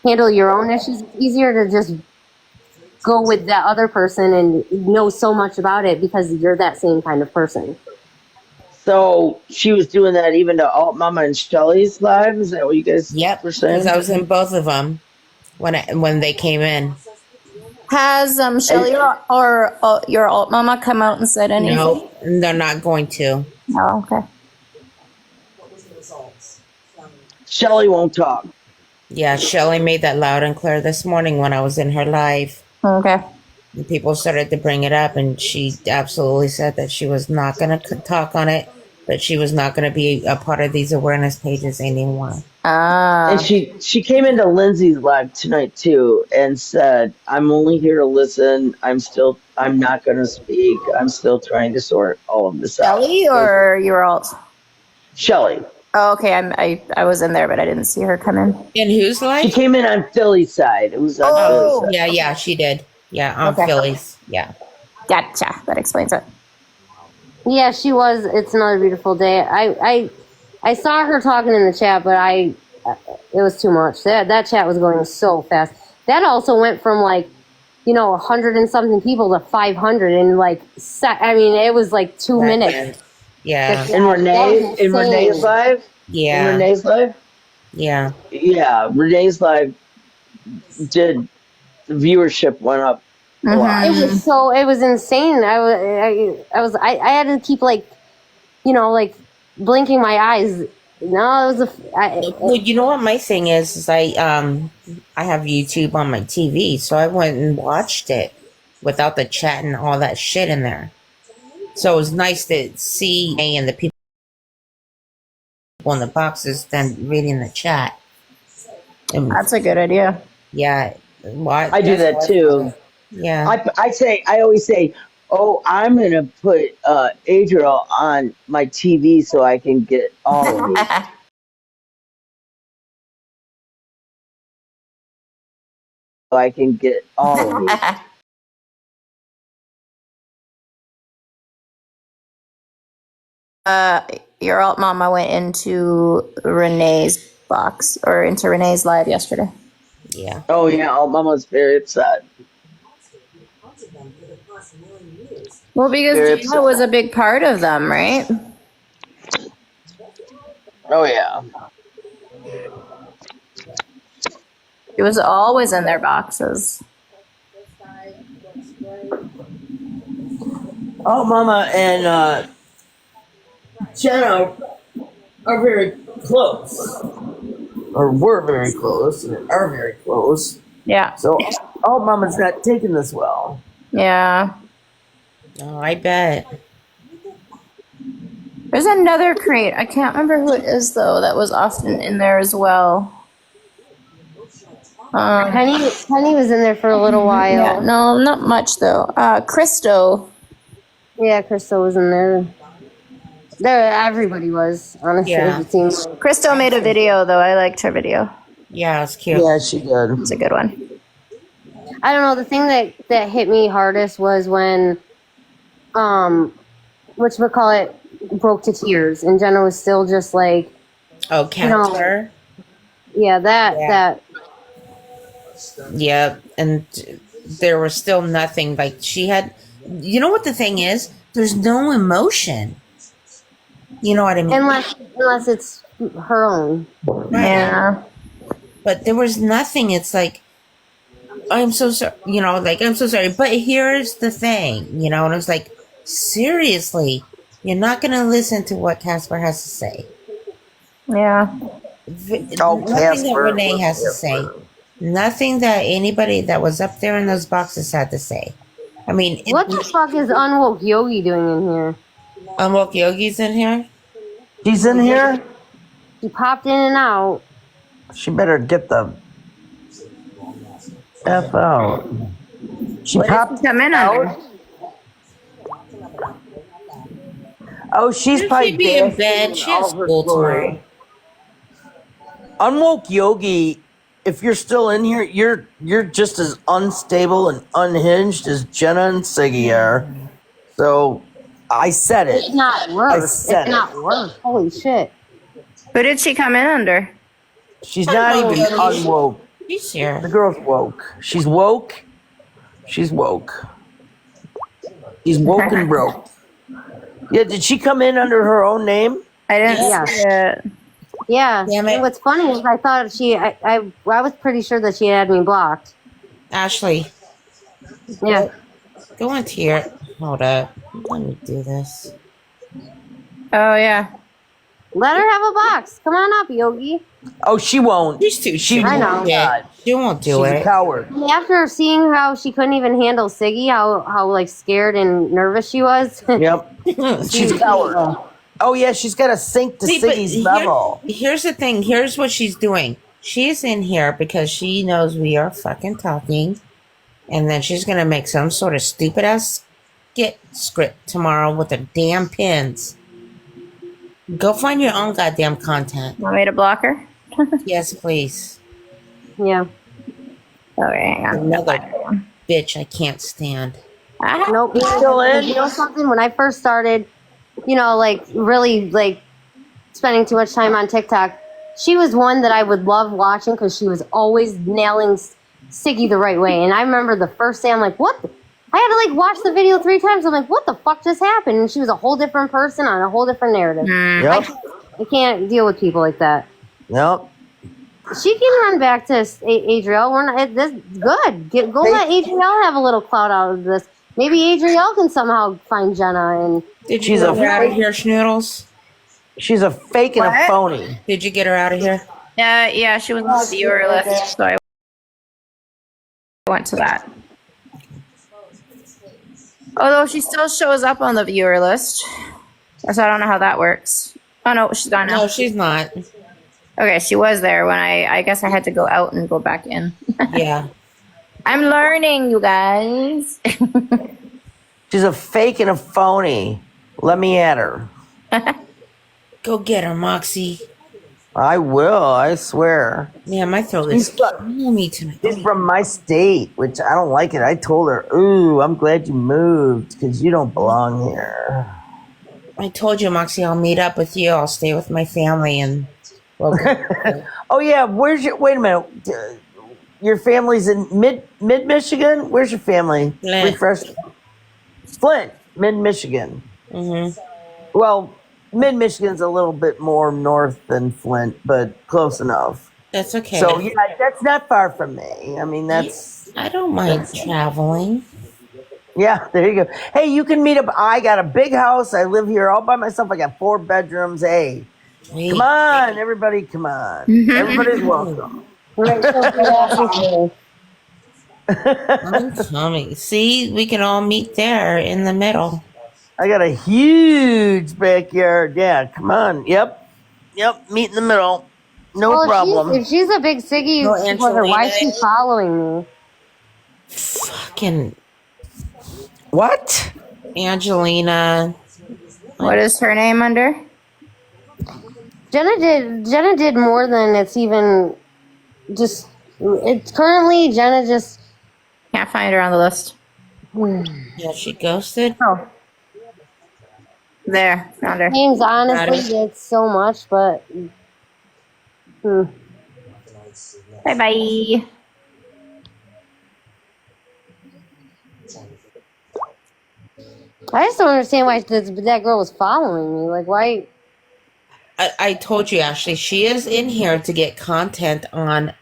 handle your own issues, it's easier to just go with that other person and know so much about it because you're that same kind of person. So she was doing that even to Alt Mama and Shelly's lives? Is that what you guys were saying? Because I was in both of them when they came in. Has Shelly or your Alt Mama come out and said anything? No, they're not going to. Oh, okay. Shelly won't talk. Yeah, Shelly made that loud and clear this morning when I was in her live. Okay. people started to bring it up, and she absolutely said that she was not going to talk on it, that she was not going to be a part of these awareness pages anymore. And she came into Lindsay's live tonight too and said, "I'm only here to listen. I'm not going to speak. I'm still trying to sort all of this out." Shelly or your alt? Shelly. Oh, okay. I was in there, but I didn't see her come in. And whose live? She came in on Philly's side. It was on Philly's side. Yeah, she did. Yeah, on Philly's. Yeah. Gotcha. That explains it. Yeah, she was. It's another beautiful day. I saw her talking in the chat, but it was too much. That chat was going so fast. That also went from 100 and something people to 500 in it was like 2 minutes. Yeah. In Renee's live? Yeah. In Renee's live? Yeah. Yeah, Renee's live the viewership went up a lot. It was insane. I had to keep blinking my eyes. No, it was well, you know what my thing is I have YouTube on my TV, so I went and watched it without the chat and all that shit in there. So it was nice to see and the people in the boxes then reading the chat. And that's a good idea. Yeah. I do that too. Yeah. I always say, "Oh, I'm going to put Adriel on my TV so I can get all of these." So I can get all of these. Your alt mama went into Renee's box or into Renee's live yesterday. Yeah. Oh yeah, alt mama's very upset. Well, because Jenna was a big part of them, right? Oh yeah. It was always in their boxes. Alt mama and Jenna are very close, or were very close, and are very close. Yeah. So alt mama's not taking this well. Yeah. Oh, I bet. There's another crate. I can't remember who it is though. That was often in there as well. Penny was in there for a little while. Yeah, no, not much though. Christo. Yeah, Crystal was in there. Everybody was, honestly. Yeah. It seems. Christo made a video though. I liked her video. Yeah, it's cute. Yeah, she did. It's a good one. I don't know. The thing that hit me hardest was when, whatchamacallit, broke to tears, and Jenna was still just like, oh, counselor. Yeah, that. Yeah, and there was still nothing. Like she had, you know what the thing is? There's no emotion. You know what I mean? Unless it's her own. Yeah. But there was nothing. It's like, I'm so sorry. You know, like I'm so sorry. But here's the thing. You know, and it's like, seriously, you're not gonna listen to what Casper has to say. Yeah. Nothing that Renee has to say. Nothing that anybody that was up there in those boxes had to say. I mean, what the fuck is Unwoke Yogi doing in here? Unwoke Yogi's in here? She's in here? She popped in and out. She better get the F out. She popped come in out. Oh, she's probably be in bed. She has school tomorrow. Unwoke Yogi, if you're still in here, you're just as unstable and unhinged as Jenna and Siggy are. So I said it. It's not worse. It's not worse. Holy shit. Who did she come in under? She's not even unwoke. She's here. The girl's woke. She's woke. She's woke. She's woke and broke. Yeah, did she come in under her own name? I didn't see it. Yeah. And what's funny is I thought I was pretty sure that she had me blocked. Ashley. Yeah. Go into your... Hold up. Let me do this. Oh, yeah. Let her have a box. Come on up, Yogi. Oh, she won't. She's too shy. I know. She won't do it. She's a coward. After seeing how she couldn't even handle Siggy, how like scared and nervous she was. Yep. She's a coward. Oh yeah, she's got to sink to Siggy's level. Here's the thing. Here's what she's doing. She's in here because she knows we are fucking talking, and then she's gonna make some sort of stupid ass skit script tomorrow with the damn pins. Go find your own goddamn content. Want me to block her? Yes, please. Yeah. Okay, hang on. Another bitch I can't stand. Nope. You know something? When I first started, like really like spending too much time on TikTok, she was one that I would love watching because she was always nailing Siggy the right way. And I remember the first day, I'm like, what? I had to like watch the video 3 times. I'm like, what the fuck just happened? And she was a whole different person on a whole different narrative. Yep. I can't deal with people like that. Yep. She can run back to Adriel. We're not. This good. Go let Adriel have a little clout out of this. Maybe Adriel can somehow find Jenna. And did you get her out of here, Schnoodles? She's a fake and a phony. Did you get her out of here? Yeah, she was on the viewer list, so I went to that. Although she still shows up on the viewer list, so I don't know how that works. Oh no, she's gone now. No, she's not. Okay, she was there when I guess I had to go out and go back in. Yeah. I'm learning, you guys. She's a fake and a phony. Let me at her. Go get her, Moxie. I will, I swear. Yeah, my throat is killing me tonight. She's from my state, which I don't like it. I told her, ooh, I'm glad you moved because you don't belong here. I told you, Moxie, I'll meet up with you. I'll stay with my family and... Oh, yeah. Wait a minute. Your family's in mid-Michigan? Where's your family? Flint. Refresh. Flint, mid-Michigan. Mm-hmm. Well, mid-Michigan's a little bit more north than Flint, but close enough. That's okay. So, yeah, that's not far from me. I mean, that's... I don't mind traveling. Yeah, there you go. Hey, you can meet up. I got a big house. I live here all by myself. I got 4 bedrooms. Hey, come on, everybody, come on. Everybody's welcome. I'm coming. See, we can all meet there in the middle. I got a huge backyard. Yeah, come on. Yep, meet in the middle. No problem. If she's a big Siggy supporter, why is she following me? Fucking... What? Angelina. What is her name under? Jenna did more than it's even just... It's currently Jenna just... Can't find her on the list. Yeah, she ghosted. Oh. There, found her. James honestly did so much, but... Bye-bye. I just don't understand why that girl was following me. Like, why? I told you, Ashley, she is in here to get content on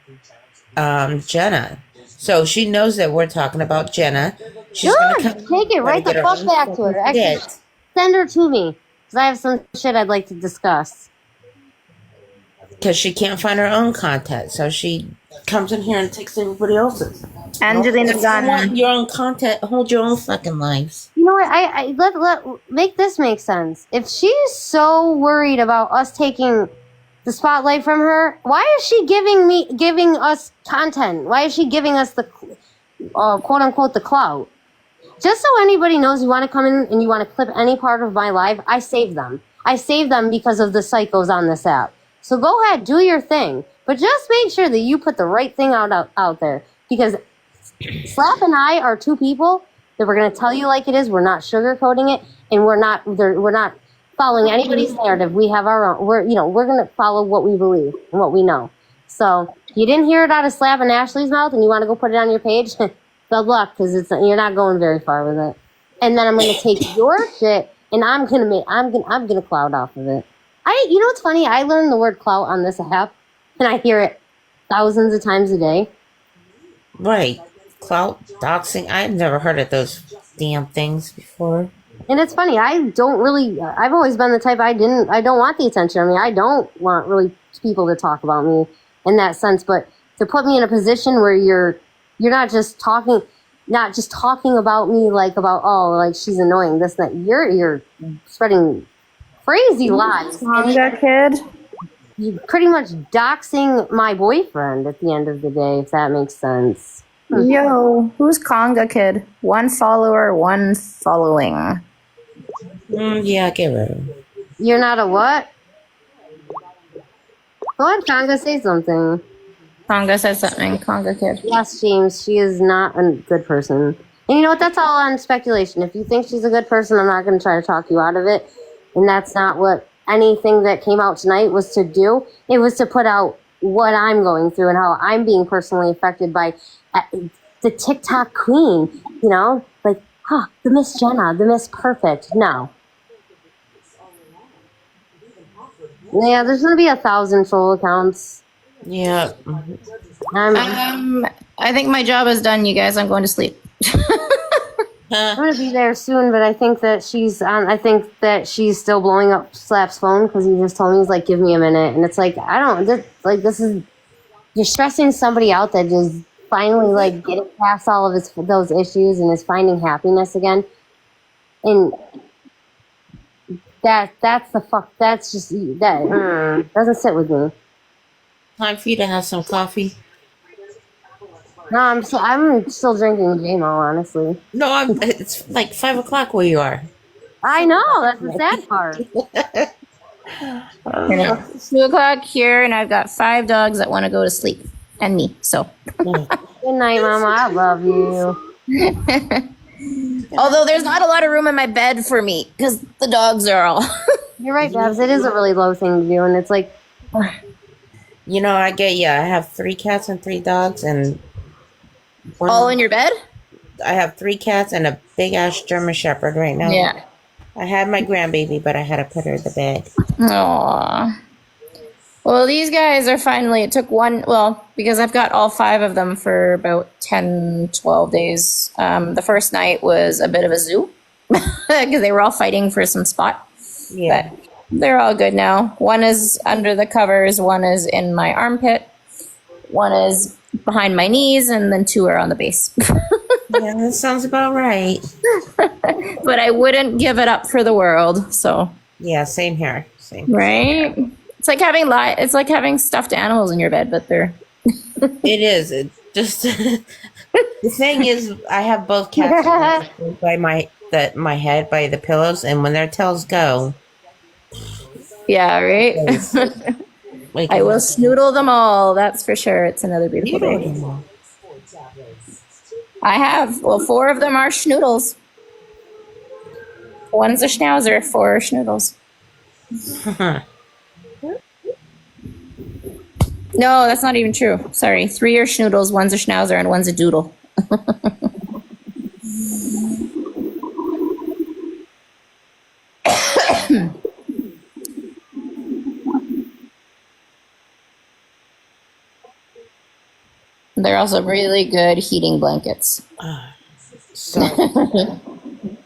Jenna. So she knows that we're talking about Jenna. She's Good. Take it right the fuck back to her. Actually, send her to me. Because I have some shit I'd like to discuss. Because she can't find her own content. So she comes in here and takes everybody else's. Angelina Gunn. Want your own content, hold your own fucking lives. You know what? I let make this make sense. If she's so worried about us taking the spotlight from her, why is she giving us content? Why is she giving us the quote unquote the clout? Just so anybody knows, you want to come in and you want to clip any part of my life, I save them. I save them because of the psychos on this app. So go ahead, do your thing, but just make sure that you put the right thing out there, because Slap and I are 2 people that we're going to tell you like it is. We're not sugarcoating it, and we're not following anybody's narrative. We have our own. We're going to follow what we believe and what we know. So you didn't hear it out of Slap and Ashley's mouth, and you want to go put it on your page. Good luck, because you're not going very far with it. And then I'm going to take your shit, and I'm gonna clout off of it. You know what's funny? I learned the word clout on this app, and I hear it thousands of times a day. Right. Clout, doxing. I've never heard of those damn things before. And it's funny, I've always been the type, I don't want the attention. I mean, I don't want really people to talk about me in that sense, but to put me in a position where you're not just talking about me like about, oh, like she's annoying, this, that, you're spreading crazy lies. Conga kid? You're pretty much doxing my boyfriend at the end of the day, if that makes sense. Yo, who's Conga kid? 1 follower, 1 following. Yeah, get rid of him. You're not a what? Go ahead, Conga, say something. Conga said something. Conga kid. Yes, James, she is not a good person. And you know what? That's all on speculation. If you think she's a good person, I'm not going to try to talk you out of it. And that's not what anything that came out tonight was to do. It was to put out what I'm going through and how I'm being personally affected by the TikTok queen. You know, like, the Miss Jenna, the Miss Perfect. No. Yeah, there's going to be 1,000 troll accounts. Yeah. I think my job is done, you guys. I'm going to sleep. I'm going to be there soon, but I think that she's still blowing up Slap's phone because he just told me, he's like, give me a minute. And it's like, you're stressing somebody out that is finally like getting past all of those issues and is finding happiness again. And that's just, that doesn't sit with me. Time for you to have some coffee. No, I'm still drinking JMO, honestly. No, it's like 5 o'clock where you are. I know, that's the sad part. 2 o'clock here, and I've got 5 dogs that want to go to sleep, and me. So. Good night, Mama. I love you. Although there's not a lot of room in my bed for me because the dogs are all. You're right, Babs. It is a really low thing to do, and it's like. You know, I get you. I have 3 cats and 3 dogs, and all in your bed? I have 3 cats and a big ass German Shepherd right now. Yeah. I had my grandbaby, but I had to put her to bed. Aww. Well, these guys are finally, it took because I've got all 5 of them for about 10, 12 days. The first night was a bit of a zoo because they were all fighting for some spot. Yeah. But they're all good now. 1 is under the covers, 1 is in my armpit, 1 is behind my knees, and then 2 are on the base. Yeah, that sounds about right. But I wouldn't give it up for the world, so. Yeah, same here. Same. Right? It's like having stuffed animals in your bed, but they're. It is. It just the thing is, I have both cats by my head by the pillows, and when their tails go. Yeah, right? I will snoodle them all, that's for sure. It's another beautiful day. I have. 4 of them are schnoodles. 1's a schnauzer, 4 are schnoodles. No, that's not even true. Sorry. 3 are schnoodles, 1's a schnauzer, and 1's a doodle. They're also really good heating blankets.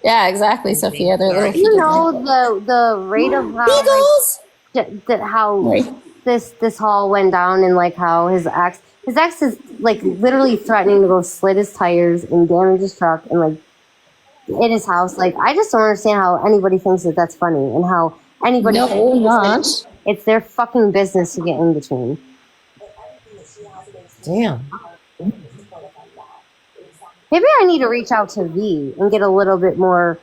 Yeah, exactly, Sophia. They're little. You know the rate of how this haul went down, and like how his ex is like literally threatening to go slit his tires and damage his truck and like in his house. Like, I just don't understand how anybody thinks that that's funny and how anybody. No, not. It's their fucking business to get in between. Damn. Maybe I need to reach out to V and get a little bit more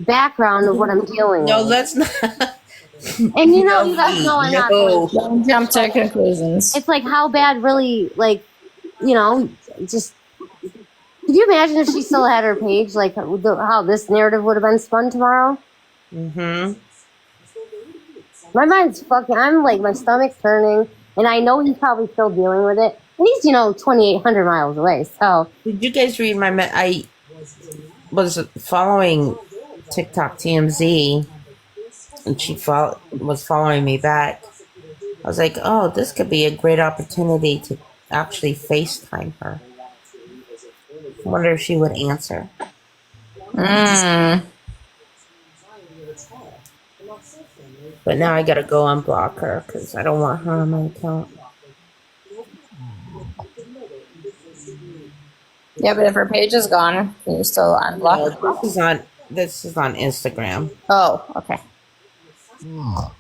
background of what I'm dealing with. No, let's not. And you know, you guys know I'm not going to. Don't jump to conclusions. It's like, how bad really, like, you know, just. Could you imagine if she still had her page, like how this narrative would have been spun tomorrow? Mm-hmm. My mind's fucking, I'm like, my stomach's turning, and I know he's probably still dealing with it. And he's, 2,800 miles away, so. Did you guys read I was following TikTok TMZ, and she was following me back. I was like, oh, this could be a great opportunity to actually FaceTime her. I wonder if she would answer. But now I gotta go unblock her because I don't want her on my account. Yeah, but if her page is gone, can you still unblock her? This is on Instagram. Oh, okay. Oh,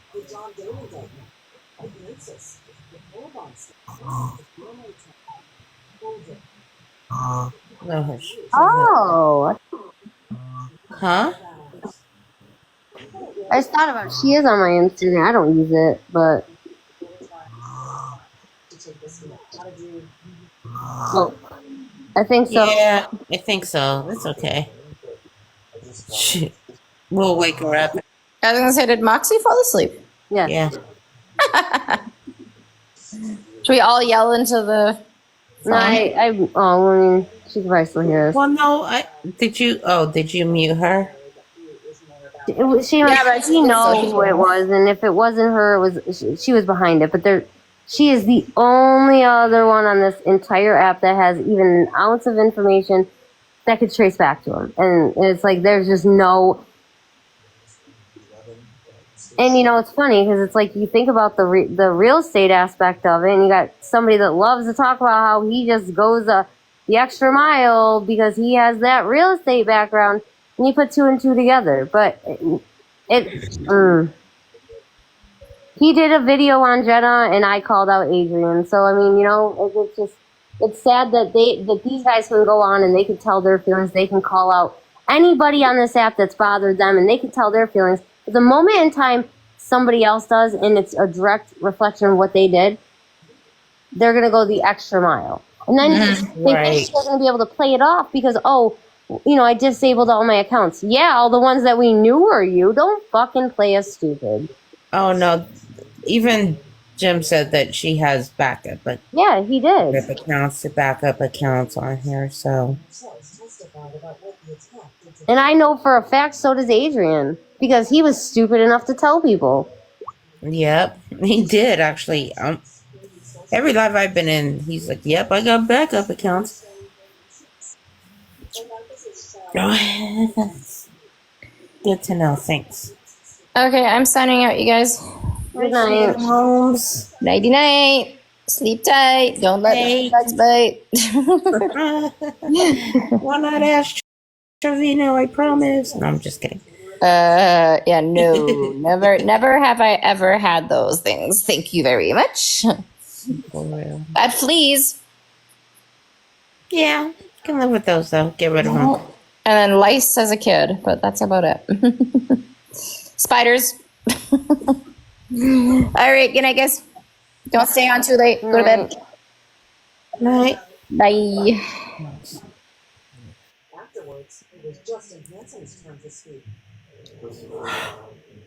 Huh? I just thought about it. She is on my Instagram. I don't use it, but oh, I think so. Yeah, I think so. That's okay. Shit. We'll wake her up. I was gonna say, did Moxie fall asleep? Yes. Yeah. Should we all yell into the phone? No, I mean, she could probably still hear us. Well, no, did you mute her? She knows who it was, and if it wasn't her, it was she was behind it. But she is the only other one on this entire app that has even an ounce of information that could trace back to him. And it's like there's just no. And it's funny because it's like you think about the real estate aspect of it, and you got somebody that loves to talk about how he just goes the extra mile because he has that real estate background, and you put two and two together. But he did a video on Jenna, and I called out Adrian. So I mean, it's sad that these guys can go on and they can tell their feelings. They can call out anybody on this app that's bothered them, and they can tell their feelings. But the moment in time somebody else does, and it's a direct reflection of what they did, they're going to go the extra mile. And then they think they're going to be able to play it off because, I disabled all my accounts. Yeah, all the ones that we knew were you. Don't fucking play us stupid. Oh, no. Even Jim said that she has backup. But yeah, he did. Backup accounts on here, so. And I know for a fact so does Adrian. Because he was stupid enough to tell people. Yep, he did actually. Every live I've been in, he's like, "Yep, I got backup accounts." Good to know. Thanks. Okay, I'm signing out, you guys. Good night, homes. Nighty night. Sleep tight. Don't let the bugs bite. One night ass Trevino, I promise. No, I'm just kidding. Yeah, no, never have I ever had those things. Thank you very much. Bad fleas. Yeah, you can live with those though. Get rid of them. And then lice as a kid, but that's about it. Spiders. All right, good night, guys. Don't stay on too late. Go to bed. Night. Bye. Afterwards, it was Justin Hanson's turn to speak.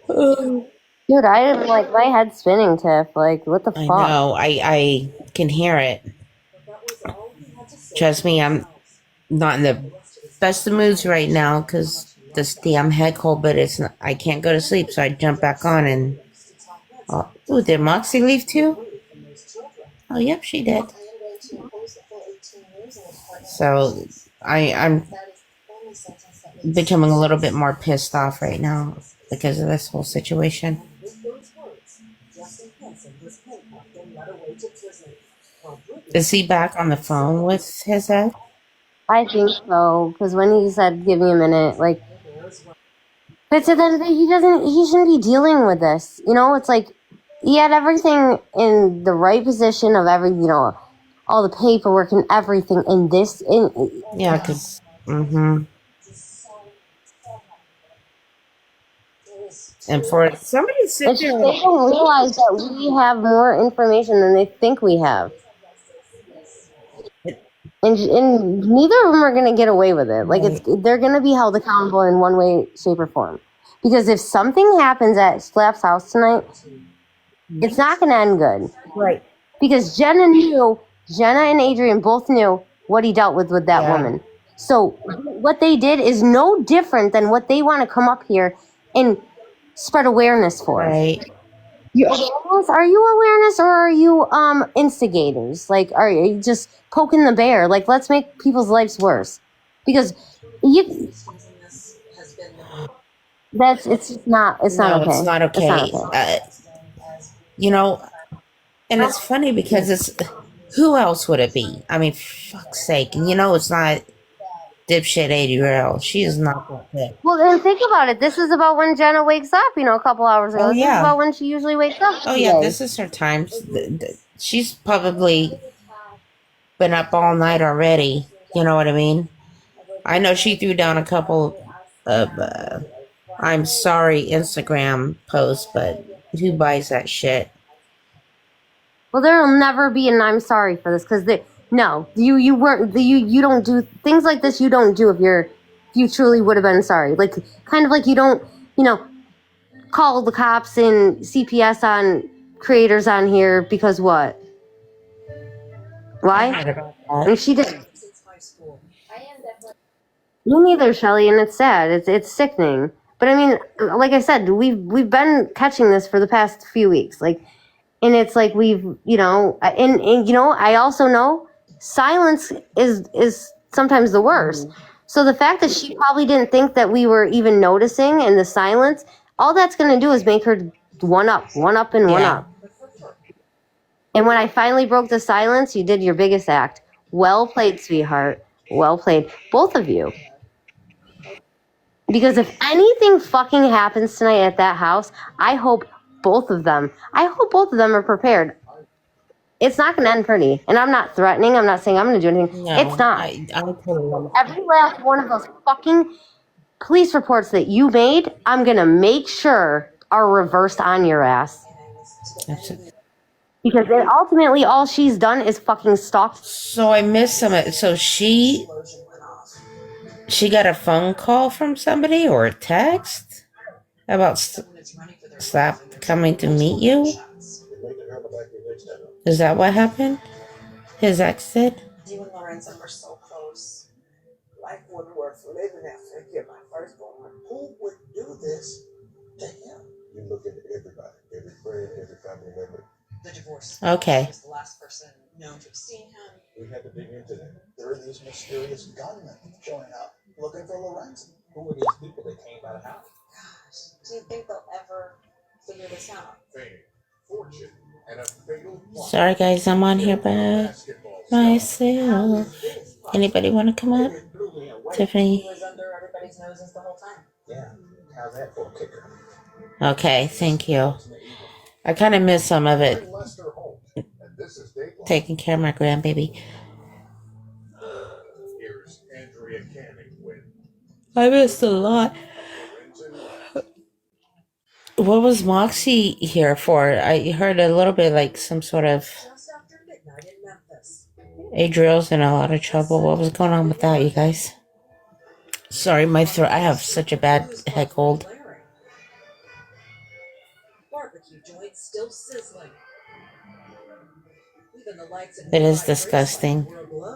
Dude, I didn't my head spinning, Tiff. Like, what the fuck? I know. I can hear it. Trust me, I'm not in the best of moods right now because this damn head cold. But I can't go to sleep, so I jump back on and. Oh, did Moxie leave too? Oh, yep, she did. So I'm becoming a little bit more pissed off right now because of this whole situation. Is he back on the phone with his ex? I think so, because when he said, give me a minute, like, but to then he shouldn't be dealing with this. It's like, he had everything in the right position of all the paperwork and everything in this. Yeah, because, And for somebody to sit there. They don't realize that we have more information than they think we have. And neither of them are going to get away with it. Like, they're going to be held accountable in one way, shape, or form. Because if something happens at Slap's house tonight, it's not going to end good. Right. Because Jenna and Adrian both knew what he dealt with that woman. So what they did is no different than what they want to come up here and spread awareness for. Right. Are you awareness or are you instigators? Like, are you just poking the bear? Like, let's make people's lives worse. Because it's just not, it's not okay. It's not okay. It's not okay. You know, and it's funny because it's, who else would it be? I mean, fuck's sake. And you know, it's not dipshit 80-year-old. She is not that good. Well, then think about it. This is about when Jenna wakes up, a couple hours ago. Oh, This is about when she usually wakes up. Oh, yeah, this is her time. She's probably been up all night already. You know what I mean? I know she threw down a couple of I'm sorry Instagram posts, but who buys that shit? Well, there'll never be an I'm sorry for this, because no, you weren't, you don't do things like this. You don't do if you truly would have been sorry. Like, kind of like you don't, call the cops and CPS on creators on here because what? Why? And she did. Me neither, Shelly, and it's sad. It's sickening. But I mean, like I said, we've been catching this for the past few weeks. Like, and it's like we've, I also know silence is sometimes the worst. So the fact that she probably didn't think that we were even noticing, and the silence, all that's going to do is make her one up. And when I finally broke the silence, you did your biggest act. Well played, sweetheart. Well played. Both of you. Because if anything fucking happens tonight at that house, I hope both of them are prepared. It's not going to end pretty. And I'm not threatening. I'm not saying I'm going to do anything. No, it's not. Every last one of those fucking police reports that you made, I'm going to make sure are reversed on your ass. Because ultimately all she's done is fucking stalked. So I missed some of it. So she got a phone call from somebody or a text about Slap coming to meet you? Is that what happened? His ex did? You and Lorenzo were so close. Life wouldn't work for living after I get my firstborn. Who would do this to him? You look at everybody, every friend, every family member. The divorce. Okay. Was the last person known to have seen him. We had to dig into that. There are these mysterious gunmen showing up looking for Lorenzo. Who are these people that came by the house? Gosh, do you think they'll ever figure this out? Fame, fortune, and a fatal plot. Sorry guys, I'm on here by myself. Anybody want to come up? Tiffany. He was under everybody's noses the whole time. Yeah. How's that for a kicker? Okay, thank you. I kind of missed some of it. Taking care of my grandbaby. I missed a lot. What was Moxie here for? I heard a little bit like some sort of Adriel's in a lot of trouble. What was going on with that, you guys? Sorry, my throat. I have such a bad head cold. Barbecue joint still sizzling. It is disgusting.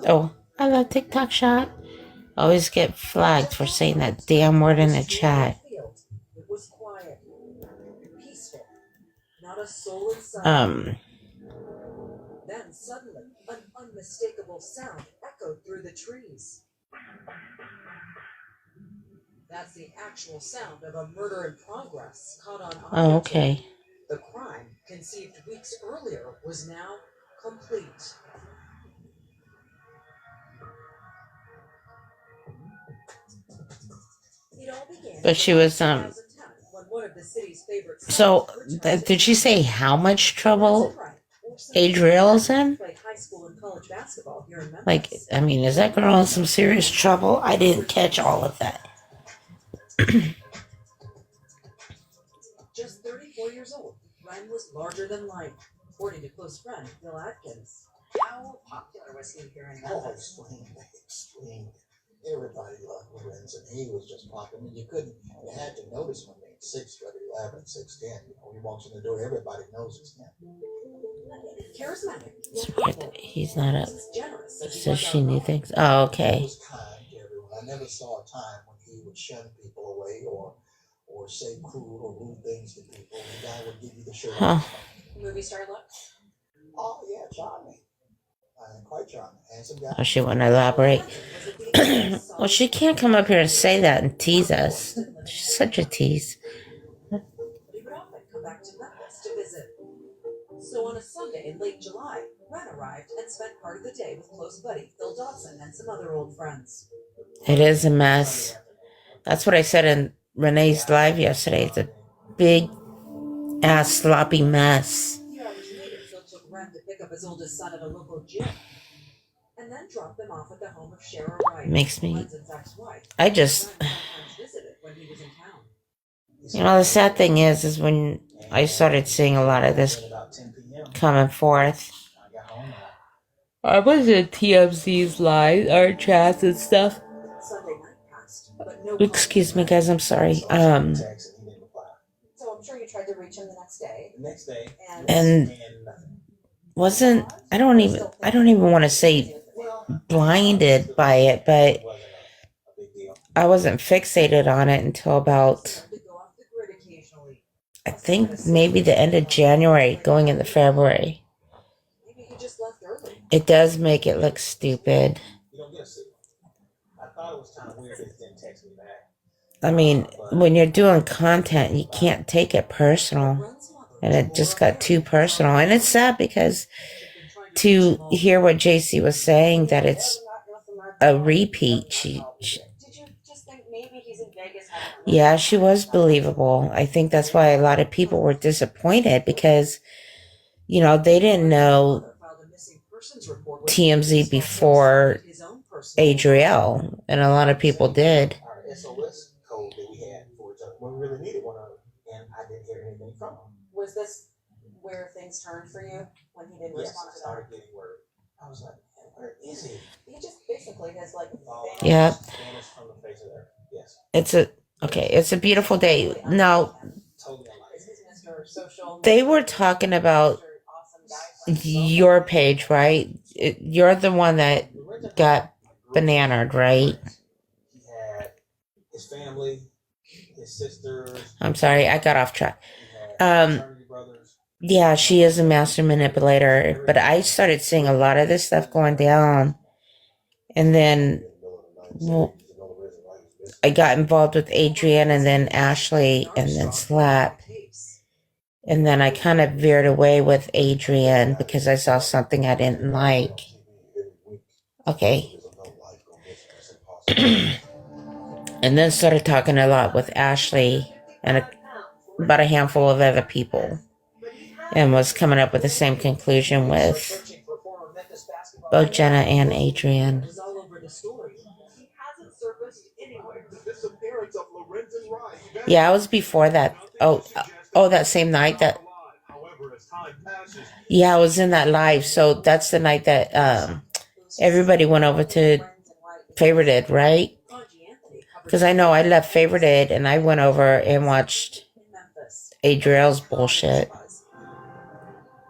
Oh, I love TikTok shot. Always get flagged for saying that damn word in the chat. It was quiet, peaceful, not a soul inside. Then suddenly, an unmistakable sound echoed through the trees. That's the actual sound of a murder in progress caught on audio. Oh, okay. The crime, conceived weeks earlier, was now complete. But she was so did she say how much trouble Adriel's in? Like, I mean, is that girl in some serious trouble? I didn't catch all of that. Just 34 years old, Ryan was larger than life, according to close friend Bill Atkins. How popular was he here in Memphis? Oh, extreme. Everybody loved Lorenz, and he was just popular. I mean, you had to notice when they 6 foot 11, 6'10". He walks in the door, everybody knows it's him. Charismatic. It's weird that he's not up. So she knew things. Oh, okay. He was kind to everyone. I never saw a time when he would shun people away or say cruel or rude things to people. The guy would give you the shirt. Huh. Movie star look? Oh, yeah, charming. Quite charming. Handsome guy. Oh, she want to elaborate. Well, she can't come up here and say that and tease us. She's such a tease. He would often come back to Memphis to visit. So on a Sunday in late July, Ren arrived and spent part of the day with close buddy Phil Dodson and some other old friends. It is a mess. That's what I said in Renee's live yesterday. It's a big ass sloppy mess. A few hours later, Phil took Ren to pick up his oldest son at a local gym, and then dropped them off at the home of Shara Wright. Makes me. Ren's ex-wife. I just. Visited when he was in town. You know, the sad thing is when I started seeing a lot of this coming forth. I was in TMZ's live, our chats and stuff. Excuse me, guys. I'm sorry. So I'm sure you tried to reach him the next day. And wasn't I don't even want to say blinded by it, but I wasn't fixated on it until about, I think maybe the end of January, going into February. It does make it look stupid. I mean, when you're doing content, you can't take it personal. And it just got too personal. And it's sad because to hear what JC was saying, that it's a repeat. Yeah, she was believable. I think that's why a lot of people were disappointed because, you know, they didn't know TMZ before Adriel, and a lot of people did. Was this where things turned for you when he didn't respond to that? I was like, where is he? He just basically has like. Yeah. It's a beautiful day. Now, they were talking about your page, right? You're the one that got bananaed, right? His family, his sisters. I'm sorry, I got off track. Yeah, she is a master manipulator, but I started seeing a lot of this stuff going down, and then I got involved with Adrienne, and then Ashley, and then Slap. And then I kind of veered away with Adrienne because I saw something I didn't like. Okay. And then started talking a lot with Ashley and about a handful of other people. And was coming up with the same conclusion with both Jenna and Adrienne. Yeah, I was before that. Oh, that same night that. Yeah, I was in that live. So that's the night that everybody went over to Favorited, right? Because I know I left Favorited and I went over and watched Adriel's bullshit.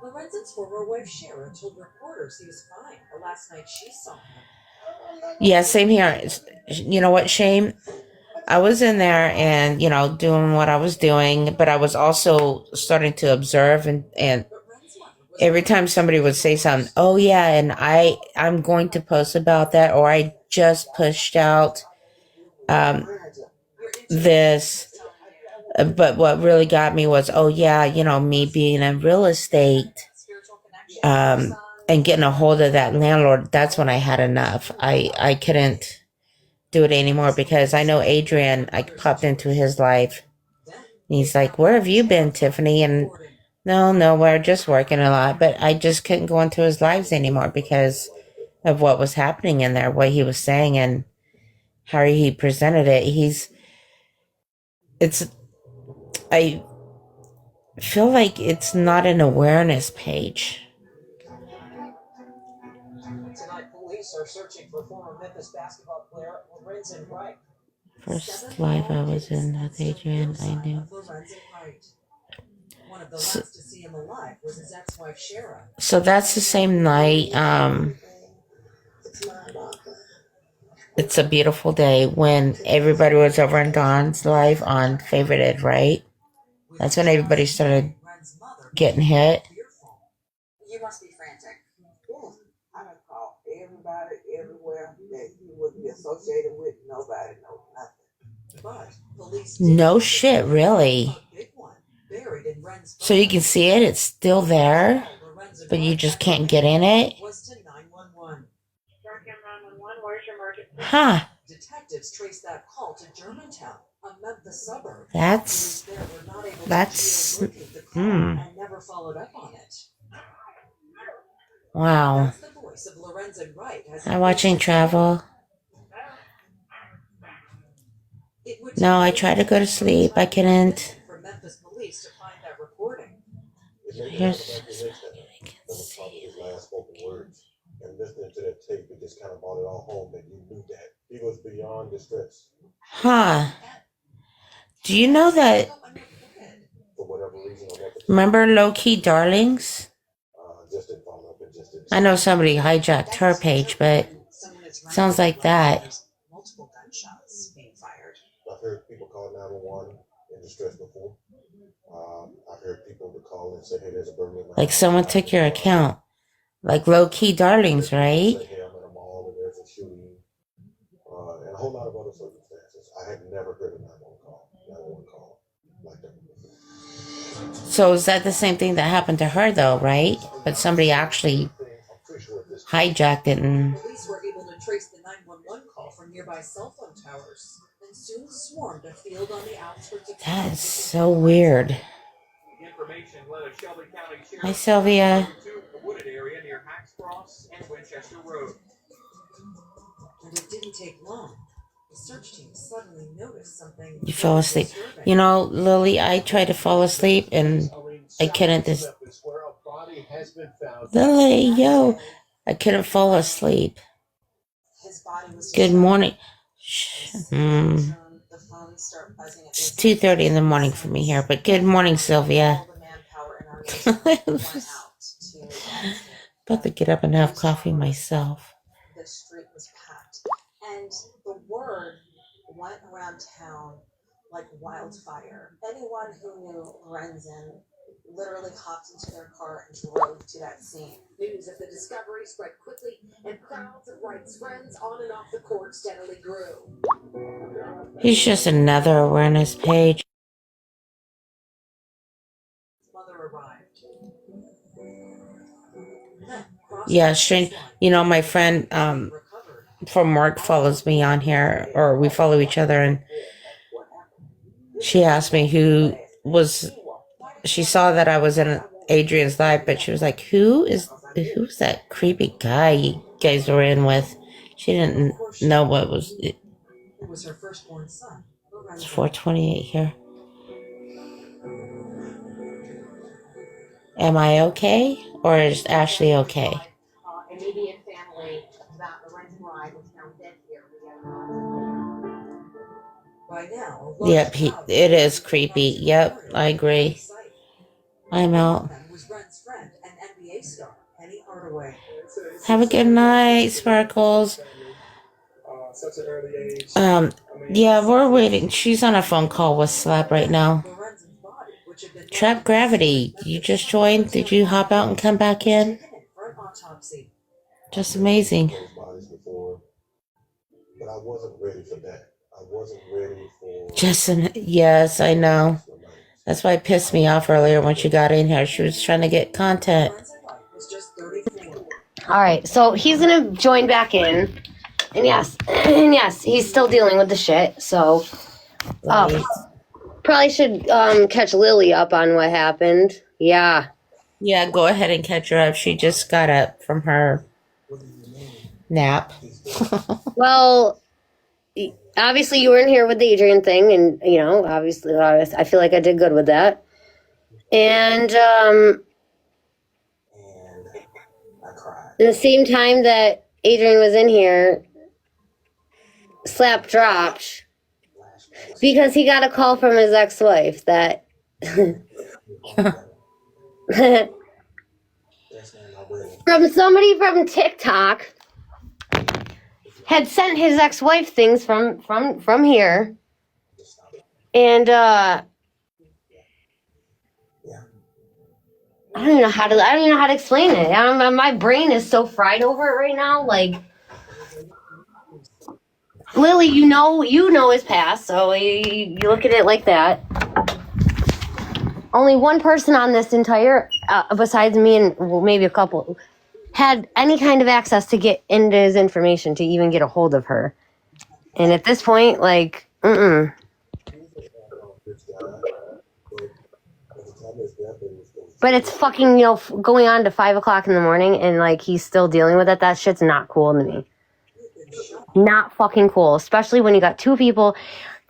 Lorenzen's former wife Shara told reporters he was fine the last night she saw him. Yeah, same here. You know what, Shane? I was in there and, you know, doing what I was doing, but I was also starting to observe and every time somebody would say something, oh yeah, and I'm going to post about that, or I just pushed out this. But what really got me was, oh yeah, you know, me being in real estate and getting a hold of that landlord, that's when I had enough. I couldn't do it anymore because I know Adrian, I popped into his life. And he's like, where have you been, Tiffany? And no, we're just working a lot. But I just couldn't go into his lives anymore because of what was happening in there, what he was saying and how he presented it. I feel like it's not an awareness page. Tonight, police are searching for former Memphis basketball player Lorenzen Wright. First live I was in with Adrian, I knew. One of the last to see him alive was his ex-wife Shara. So that's the same night. It's a beautiful day when everybody was over in Dawn's live on Favorited, right? That's when everybody started getting hit. You must be frantic. Yes, I called everybody everywhere that he would be associated with. Nobody knows nothing. But police No shit, really. So you can see it, it's still there, but you just can't get in it. Huh. Detectives traced that call to Germantown, a Memphis suburb. That's and never followed up on it. Wow. That's the voice of Lorenzen Wright. I'm watching Travel. No, I tried to go to sleep. I couldn't. For Memphis police to find that recording. Here's his last spoken words. And listening to that tape, it just kind of brought it all home that you knew that he was beyond distress. Huh. Do you know that? For whatever reason, Remember Low Key Darlings? just didn't follow up and just didn't. I know somebody hijacked her page, but sounds like that. Multiple gunshots being fired. I've heard people call 911 in distress before. I've heard people to call and say, "Hey, there's a burglary." Like someone took your account. Like Low Key Darlings, right? Say, "Hey, I'm in a mall and there's a shooting," and a whole lot of other circumstances. I had never heard a 911 call like that. So is that the same thing that happened to her, though, right? But somebody actually hijacked it and... Police were able to trace the 911 call from nearby cell phone towers and soon swarmed a field on the outskirts of town. That is so weird. Hi, Sylvia. And it didn't take long. The search team suddenly noticed something. You fell asleep. You know, Lily, I tried to fall asleep and I couldn't. Lily, yo. I couldn't fall asleep. Good morning. It's 2:30 in the morning for me here, but good morning, Sylvia. About to get up and have coffee myself. The street was packed, and the word went around town like wildfire. Anyone who knew Lorenzen literally hopped into their car and drove to that scene. News of the discovery spread quickly, and crowds of Wright's friends on and off the court steadily grew. He's just another awareness page. Mother arrived. Yeah, strange. You know, my friend from work follows me on here, or we follow each other, and she asked me who was... She saw that I was in Adrian's live, but she was like, who's that creepy guy you guys were in with? She didn't know what was... It was her firstborn son. It's 4:28 here. Am I okay? Or is Ashley okay? Immediate family that Lorenzen Wright was found dead here. By now, yep, it is creepy. Yep, I agree. I'm out. Have a good night, Sparkles. Yeah, we're waiting. She's on a phone call with Slap right now. Trap Gravity, you just joined? Did you hop out and come back in? Just amazing. But I wasn't ready for that. I wasn't ready for... Yes, I know. That's why it pissed me off earlier when she got in here. She was trying to get content. All right, so he's gonna join back in, and yes, he's still dealing with the shit. So, probably should catch Lily up on what happened. Yeah. Yeah, go ahead and catch her up. She just got up from her nap. Well, obviously you weren't here with the Adrian thing, and you know, obviously, I feel like I did good with that. And at the same time that Adrian was in here, Slap dropped because he got a call from his ex-wife that from somebody from TikTok had sent his ex-wife things from here, and I don't even know how to explain it. My brain is so fried over it right now. Like, Lily, you know his past, so you look at it like that. Only one person on this entire, besides me and maybe a couple, had any kind of access to get into his information to even get a hold of her. And at this point, like, But it's fucking, going on to 5 o'clock in the morning and like he's still dealing with it. That shit's not cool to me. Not fucking cool. Especially when you got two people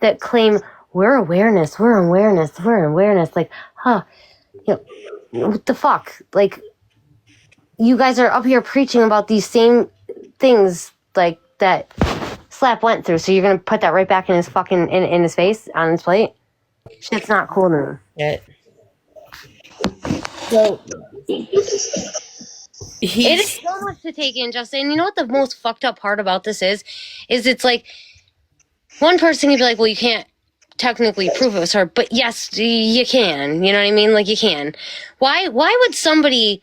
that claim we're awareness. Like, what the fuck? Like, you guys are up here preaching about these same things like that Slap went through, so you're gonna put that right back in his fucking in his face on his plate? Shit's not cool to me. Yeah. So it is so much to take in, Justin. You know what the most fucked up part about this is it's like one person can be like, well, you can't technically prove it was her, but yes, you can. You know what I mean? Like, you can. Why would somebody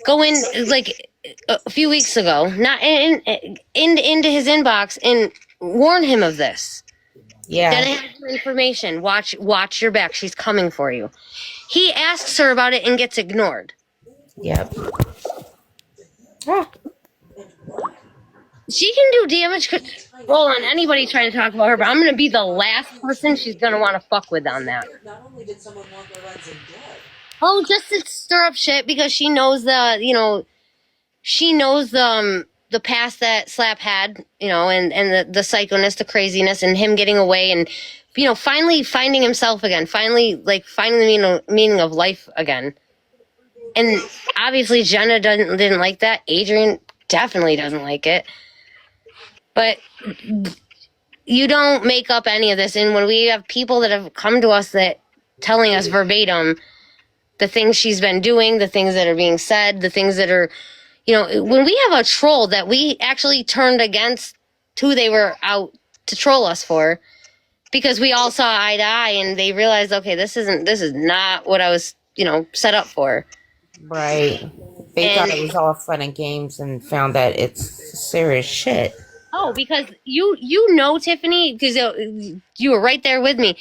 go in like a few weeks ago, not into his inbox and warn him of this? Yeah. Then I have your information. Watch your back. She's coming for you. He asks her about it and gets ignored. Yep. She can do damage control on anybody trying to talk about her, but I'm going to be the last person she's going to want to fuck with on that. Not only did someone want their rights in dead. Oh, just to stir up shit because she knows the past that Slap had, and the psychoness, the craziness, and him getting away and, finally finding himself again, finding the meaning of life again. And obviously Jenna didn't like that. Adrian definitely doesn't like it. But you don't make up any of this. And when we have people that have come to us that telling us verbatim the things she's been doing, the things that are being said, the things that are, when we have a troll that we actually turned against who they were out to troll us for, because we all saw eye to eye and they realized, okay, this is not what I was, set up for. Right. They thought it was all fun and games and found that it's serious shit. Oh, because Tiffany, because you were right there with me.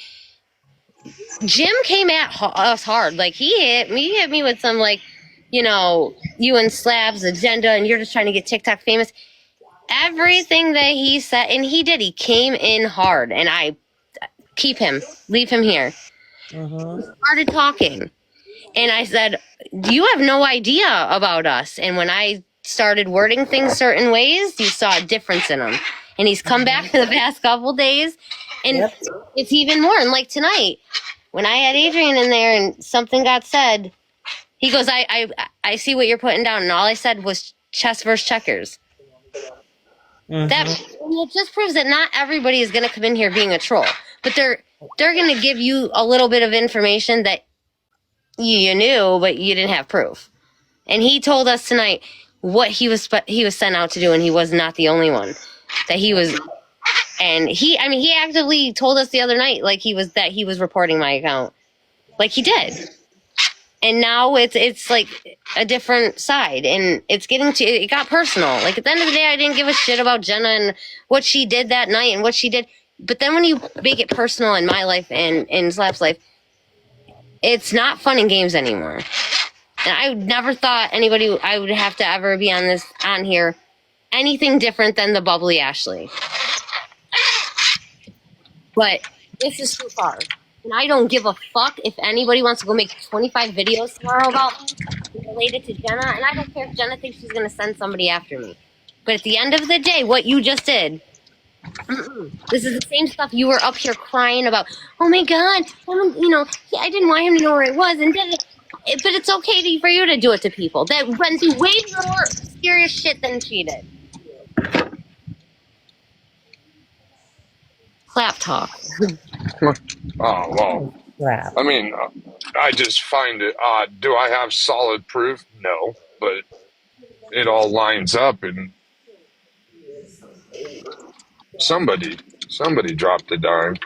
Jim came at us hard. Like, he hit me with some, like, you and Slab's agenda and you're just trying to get TikTok famous. Everything that he said, and he did, he came in hard, and I leave him here. Mm-hmm. He started talking, and I said, you have no idea about us. And when I started wording things certain ways, you saw a difference in him. And he's come back in the past couple days, and it's even more. And like tonight, when I had Adrian in there and something got said, he goes, I see what you're putting down. And all I said was chess versus checkers. Mm-hmm. It just proves that not everybody is going to come in here being a troll, but they're going to give you a little bit of information that you knew, but you didn't have proof. And he told us tonight what he was sent out to do, and he was not the only one. That he was, and he actively told us the other night, like he was reporting my account, like he did. And now it's like a different side, and it got personal. Like, at the end of the day, I didn't give a shit about Jenna and what she did that night and what she did. But then when you make it personal in my life and in Slap's life, it's not fun and games anymore. And I never thought I would have to ever be on here, anything different than the bubbly Ashley. But this is too far. And I don't give a fuck if anybody wants to go make 25 videos tomorrow about me related to Jenna. And I don't care if Jenna thinks she's going to send somebody after me. But at the end of the day, what you just did, this is the same stuff you were up here crying about. Oh my God, I didn't want him to know where it was. But it's okay for you to do it to people that went through way more serious shit than she did. Clap talk. Oh, well. Crap. I mean, I just find it odd. Do I have solid proof? No, but it all lines up, and somebody dropped a dime.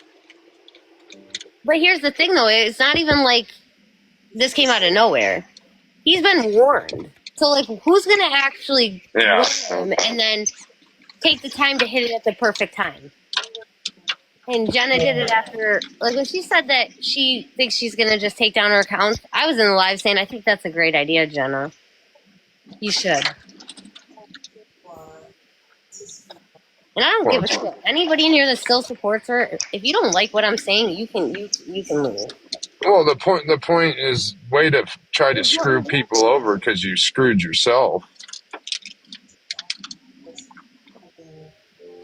But here's the thing, though. It's not even like this came out of nowhere. He's been warned. So, like, who's going to actually warn him and then take the time to hit it at the perfect time. And Jenna did it after, like when she said that she thinks she's gonna just take down her account. I was in the live saying, I think that's a great idea, Jenna. You should. And I don't give a shit. Anybody in here that still supports her, if you don't like what I'm saying, you can leave. Well, the point is way to try to screw people over because you screwed yourself.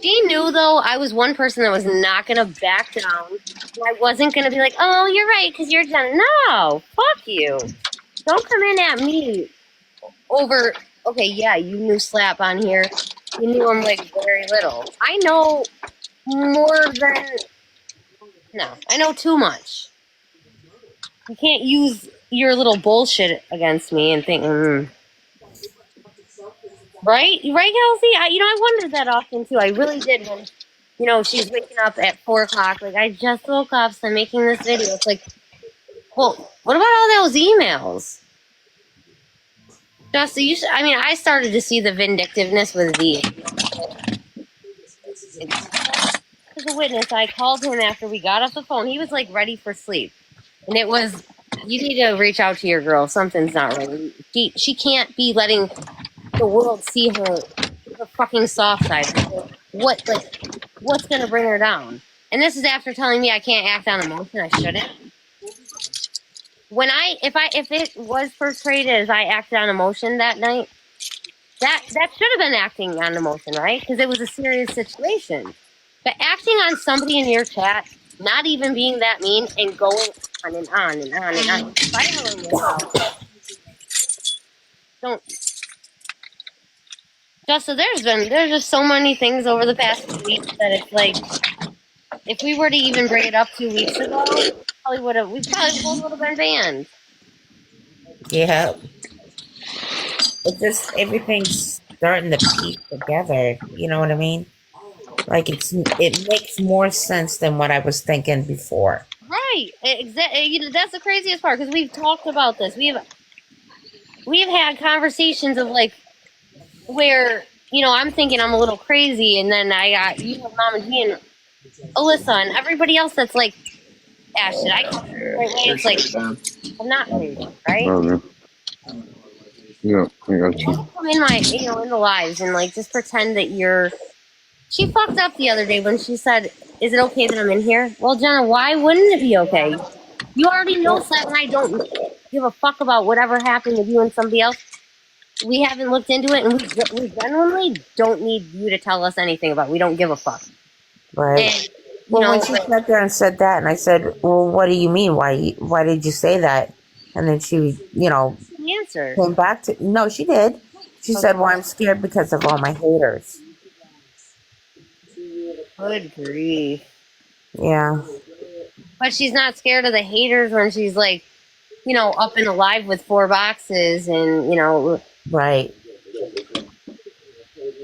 She knew, though, I was one person that was not going to back down. I wasn't going to be like, oh, you're right, because you're Jenna. No, fuck you. Don't come in at me over, okay, yeah, you knew Slap on here. You knew him, like, very little. I know more than, no, I know too much. You can't use your little bullshit against me and think, Right, Kelsey? I wondered that often, too. I really did when, she's waking up at 4 o'clock. Like, I just woke up, so I'm making this video. It's like, well, what about all those emails? Justin, I started to see the vindictiveness with V. As a witness, I called him after we got off the phone. He was, like, ready for sleep. And it was, you need to reach out to your girl. Something's not right. She can't be letting the world see her fucking soft side. What's gonna bring her down? And this is after telling me I can't act on emotion. I shouldn't. If it was portrayed as I acted on emotion that night, that should have been acting on emotion, right? Because it was a serious situation. But acting on somebody in your chat, not even being that mean, and going on and on and on and on, spiraling this out. Don't. There's just so many things over the past 2 weeks that it's like, if we were to even bring it up 2 weeks ago, we probably would have been banned. Yeah. It just, everything's starting to piece together. You know what I mean? Like it makes more sense than what I was thinking before. Right. Exactly. That's the craziest part, because we've talked about this. We've had conversations of like where I'm thinking I'm a little crazy, and then I got Mama G and Alyssa and everybody else that's like, Ashton, I can't right way. It's like I'm not crazy, right? Okay. Yeah, I got you. Come in in the lives and like just pretend that you're. She fucked up the other day when she said, "Is it okay that I'm in here?" Well, Jenna, why wouldn't it be okay? You already know Slap and I don't give a fuck about whatever happened with you and somebody else. We haven't looked into it, and we genuinely don't need you to tell us anything about it. We don't give a fuck. Right. And, when she sat there and said that, and I said, well, what do you mean? Why did you say that? And then she, answer. Came back to, no, she did. She said, well, I'm scared because of all my haters. Good grief. Yeah. But she's not scared of the haters when she's like, up and alive with 4 boxes and, Right.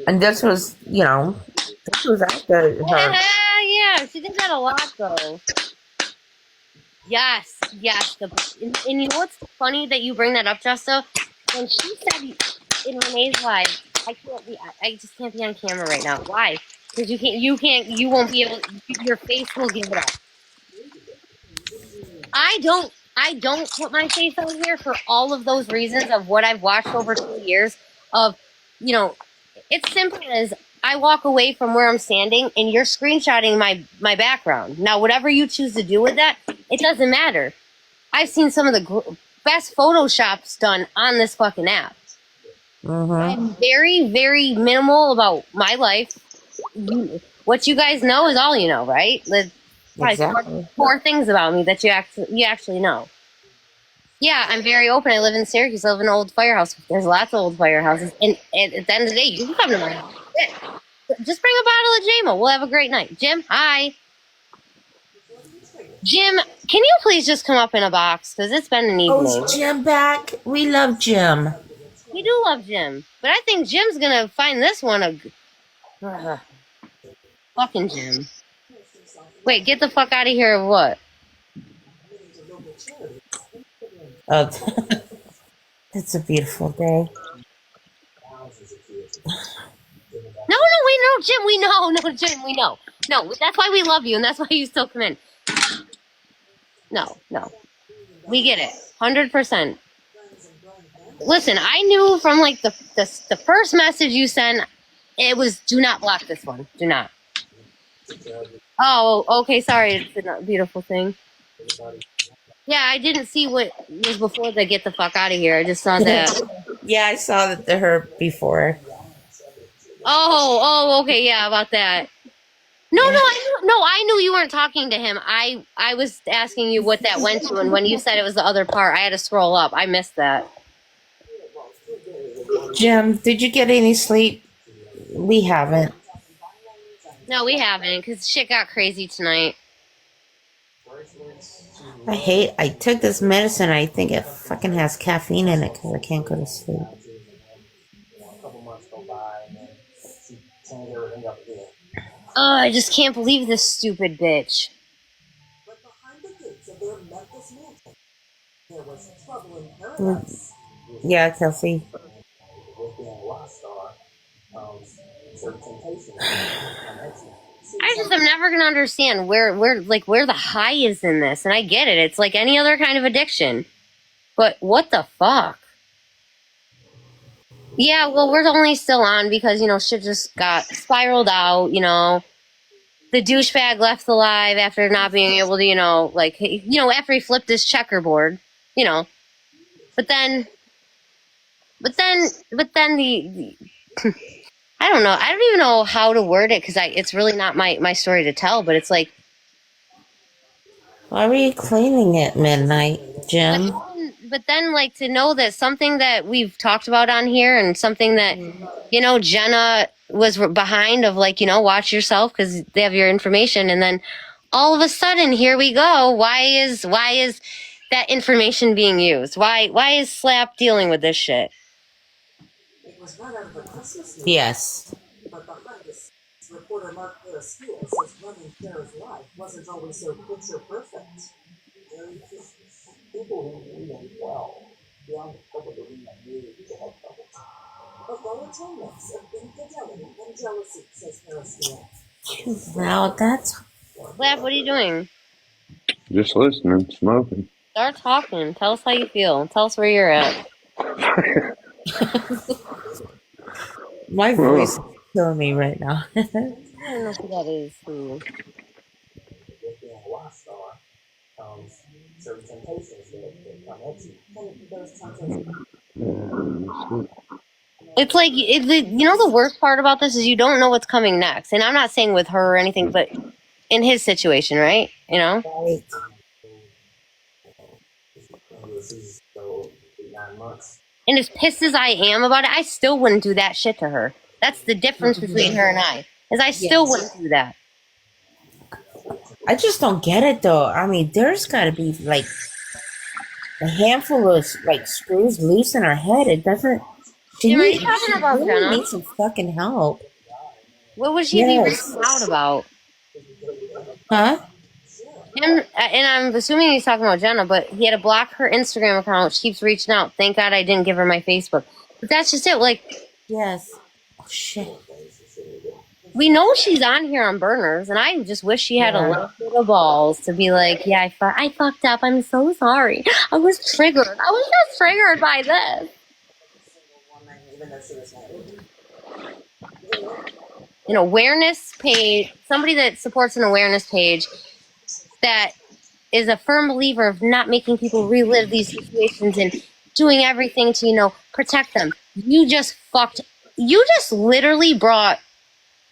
And this was after her. Yeah, she did that a lot, though. Yes. And you know what's funny that you bring that up, Justa? When she said in Renee's live, I just can't be on camera right now. Why? Because you won't be able, your face will give it up. I don't put my face on here for all of those reasons of what I've watched over 2 years of, it's simple as I walk away from where I'm standing and you're screenshotting my background. Now, whatever you choose to do with that, it doesn't matter. I've seen some of the best Photoshops done on this fucking app. Mm-hmm. I'm very, very minimal about my life. What you guys know is all you know, right? Exactly. Four things about me that you actually know. Yeah, I'm very open. I live in Syracuse. I live in an old firehouse. There's lots of old firehouses. And at the end of the day, you can come to my house. Just bring a bottle of JMO. We'll have a great night. Jim, hi. Jim, can you please just come up in a box? Because it's been an evening. Oh, is Jim back? We love Jim. We do love Jim. But I think Jim's going to find this one fucking Jim. Wait, get the fuck out of here or what? It's a beautiful day. No, no, Jim, we know. No, Jim, we know. No, that's why we love you, and that's why you still come in. No. We get it. 100%. Listen, I knew from like the first message you sent, it was do not block this one. Do not. Oh, okay, sorry. It's a beautiful thing. Yeah, I didn't see what was before the get the fuck out of here. I just saw that. Yeah, I saw that to her before. Oh, okay, yeah, about that. No, I knew you weren't talking to him. I was asking you what that went to, and when you said it was the other part, I had to scroll up. I missed that. Jim, did you get any sleep? We haven't. No, we haven't, because shit got crazy tonight. I took this medicine. I think it fucking has caffeine in it because I can't go to sleep. Oh, I just can't believe this stupid bitch. Yeah, Kelsey. I just am never gonna understand where the high is in this, and I get it. It's like any other kind of addiction, but what the fuck? Yeah, well, we're only still on because shit just got spiraled out. The douchebag left alive after not being able to, after he flipped his checkerboard, But then the I don't know. I don't even know how to word it because it's really not my story to tell. But it's like, why were you cleaning at midnight, Jim? But then, like, to know that something that we've talked about on here and something that, Jenna was behind of, like, watch yourself because they have your information. And then all of a sudden, here we go. Why is that information being used? Why is Slap dealing with this shit? Yes. But behind this, reporter Mark Garcia says running Sarah's life wasn't always so picture perfect. People who knew him well, beyond the public arena needed to help others. A volatile mix of infidelity and jealousy, says Garcia. Wow, that's... Slap, what are you doing? Just listening, smoking. Start talking. Tell us how you feel. Tell us where you're at. My voice is killing me right now. I don't know who that is. Who? It's like the worst part about this is you don't know what's coming next, and I'm not saying with her or anything, but in his situation, right? Right. And as pissed as I am about it, I still wouldn't do that shit to her. That's the difference between her and I, is I still wouldn't do that. I just don't get it, though. I mean, there's got to be, like, a handful of, like, screws loose in her head. It doesn't... She really needs some fucking help. What would she be reaching out about? Huh? And I'm assuming he's talking about Jenna, but he had to block her Instagram account. She keeps reaching out. Thank God I didn't give her my Facebook. But that's just it. Like, yes. Oh, shit. We know she's on here on burners, and I just wish she had a little bit of balls to be like, yeah, I fucked up. I'm so sorry. I was triggered. I was just triggered by this. An awareness page, somebody that supports an awareness page that is a firm believer of not making people relive these situations and doing everything to, protect them. You just literally brought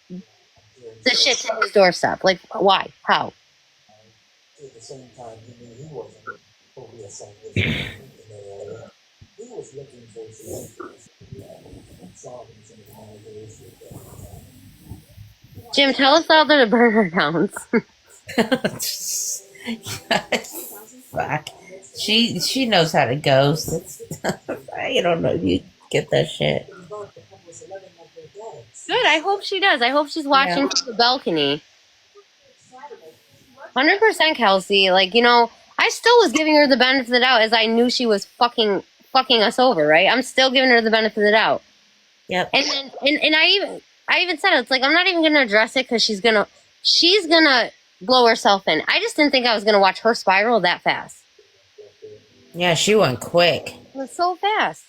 the shit to his doorstep. Like, why? How? At the same time, he knew he wasn't totally a selfish man. He was looking for solutions. Jim, tell us all the burner counts. Fuck. She knows how to ghost. I don't know if you get that shit. Good, I hope she does. I hope she's watching from the balcony. 100% Kelsey. Like, I still was giving her the benefit of the doubt as I knew she was fucking us over, right? I'm still giving her the benefit of the doubt. Yep. And I even said it's like I'm not even gonna address it because she's gonna blow herself in. I just didn't think I was gonna watch her spiral that fast. Yeah, she went quick. It was so fast.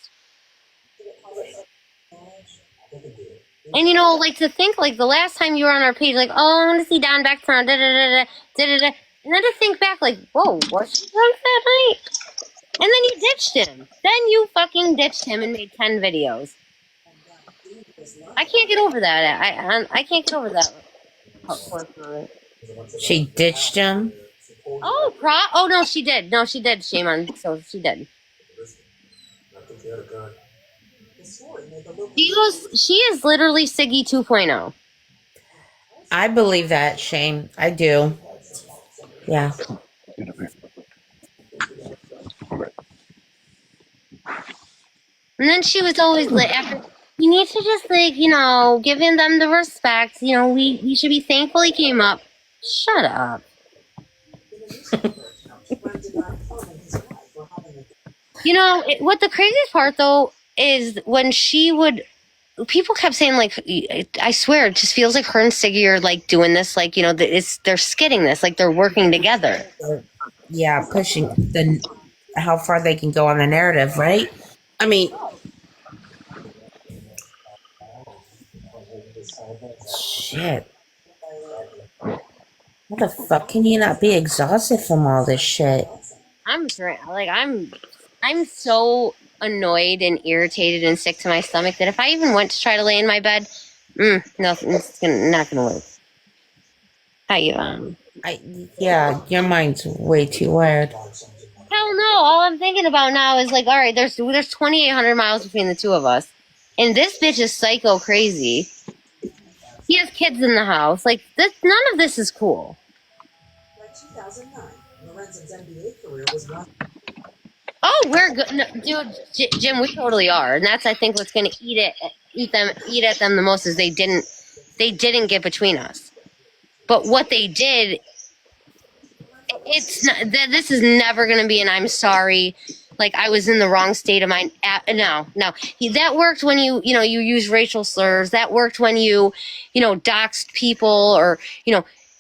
And you know, like to think like the last time you were on our page, like, oh, I'm gonna see Don back front, da da da da da da, and then to think back, like, whoa, was she drunk that night? And then you ditched him. Then you fucking ditched him and made 10 videos. I can't get over that. I can't get over that. She ditched him. Oh no, she did. No, she did. Shame on. So she did. She is literally Siggy 2.0. I believe that, Shane. I do. Yeah. And then she was always like, after, you need to just like, you know, giving them the respect. You know, we should be thankful he came up. Shut up. You know, what the craziest part though is when she would, people kept saying like, I swear, it just feels like her and Siggy are like doing this, like, you know, they're skitting this, like they're working together. Yeah, pushing how far they can go on the narrative, right? I mean, shit. How the fuck can you not be exhausted from all this shit? I'm so annoyed and irritated and sick to my stomach that if I even went to try to lay in my bed, nothing, not gonna work. How you Yeah, your mind's way too wired. Hell no! All I'm thinking about now is like, all right, there's 2,800 miles between the two of us, and this bitch is psycho crazy. He has kids in the house. Like this, none of this is cool. By 2009, Lorenzen's NBA career was one. Oh, we're good, no, dude, Jim. We totally are, and that's I think what's going to eat at them the most is they didn't get between us. But what they did, it's not, this is never going to be an I'm sorry. Like I was in the wrong state of mind. No. That worked when you use racial slurs. That worked when you doxed people or,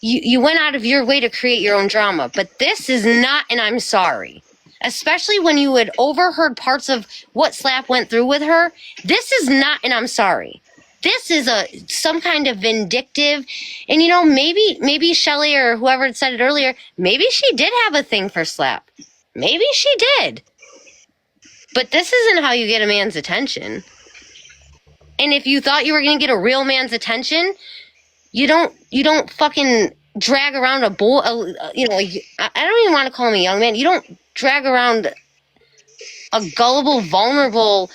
you went out of your way to create your own drama. But this is not an I'm sorry. Especially when you had overheard parts of what Slap went through with her. This is not an I'm sorry. This is some kind of vindictive, and maybe Shelly or whoever said it earlier, maybe she did have a thing for Slap. Maybe she did. But this isn't how you get a man's attention. And if you thought you were going to get a real man's attention, you don't fucking drag around a boy. I don't even want to call him a young man. You don't drag around a gullible, vulnerable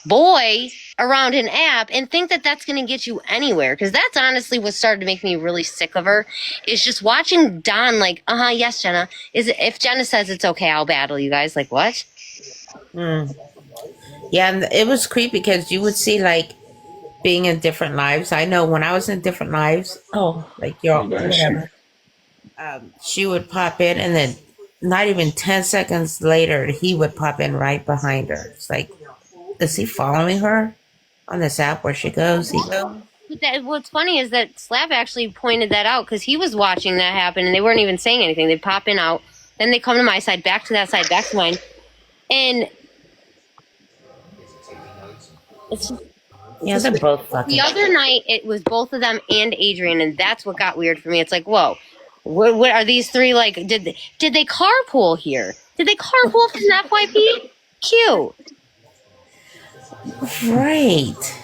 boy around an app and think that that's going to get you anywhere, because that's honestly what started to make me really sick of her, is just watching Don like, yes, Jenna, if Jenna says it's okay, I'll battle you guys. Like, what? Yeah, and it was creepy because you would see like being in different lives. I know when I was in different lives, like y'all, whatever, she would pop in, and then not even 10 seconds later he would pop in right behind her. It's like, is he following her on this app where she goes? He goes. What's funny is that Slap actually pointed that out, because he was watching that happen and they weren't even saying anything. They'd pop in, out, then they come to my side, back to that side, back to mine, and it's just, yeah, they're both fucking. The other night it was both of them and Adrian, and that's what got weird for me. It's like, whoa, what are these three like? Did they carpool here? Did they carpool from FYP? Cute. Right.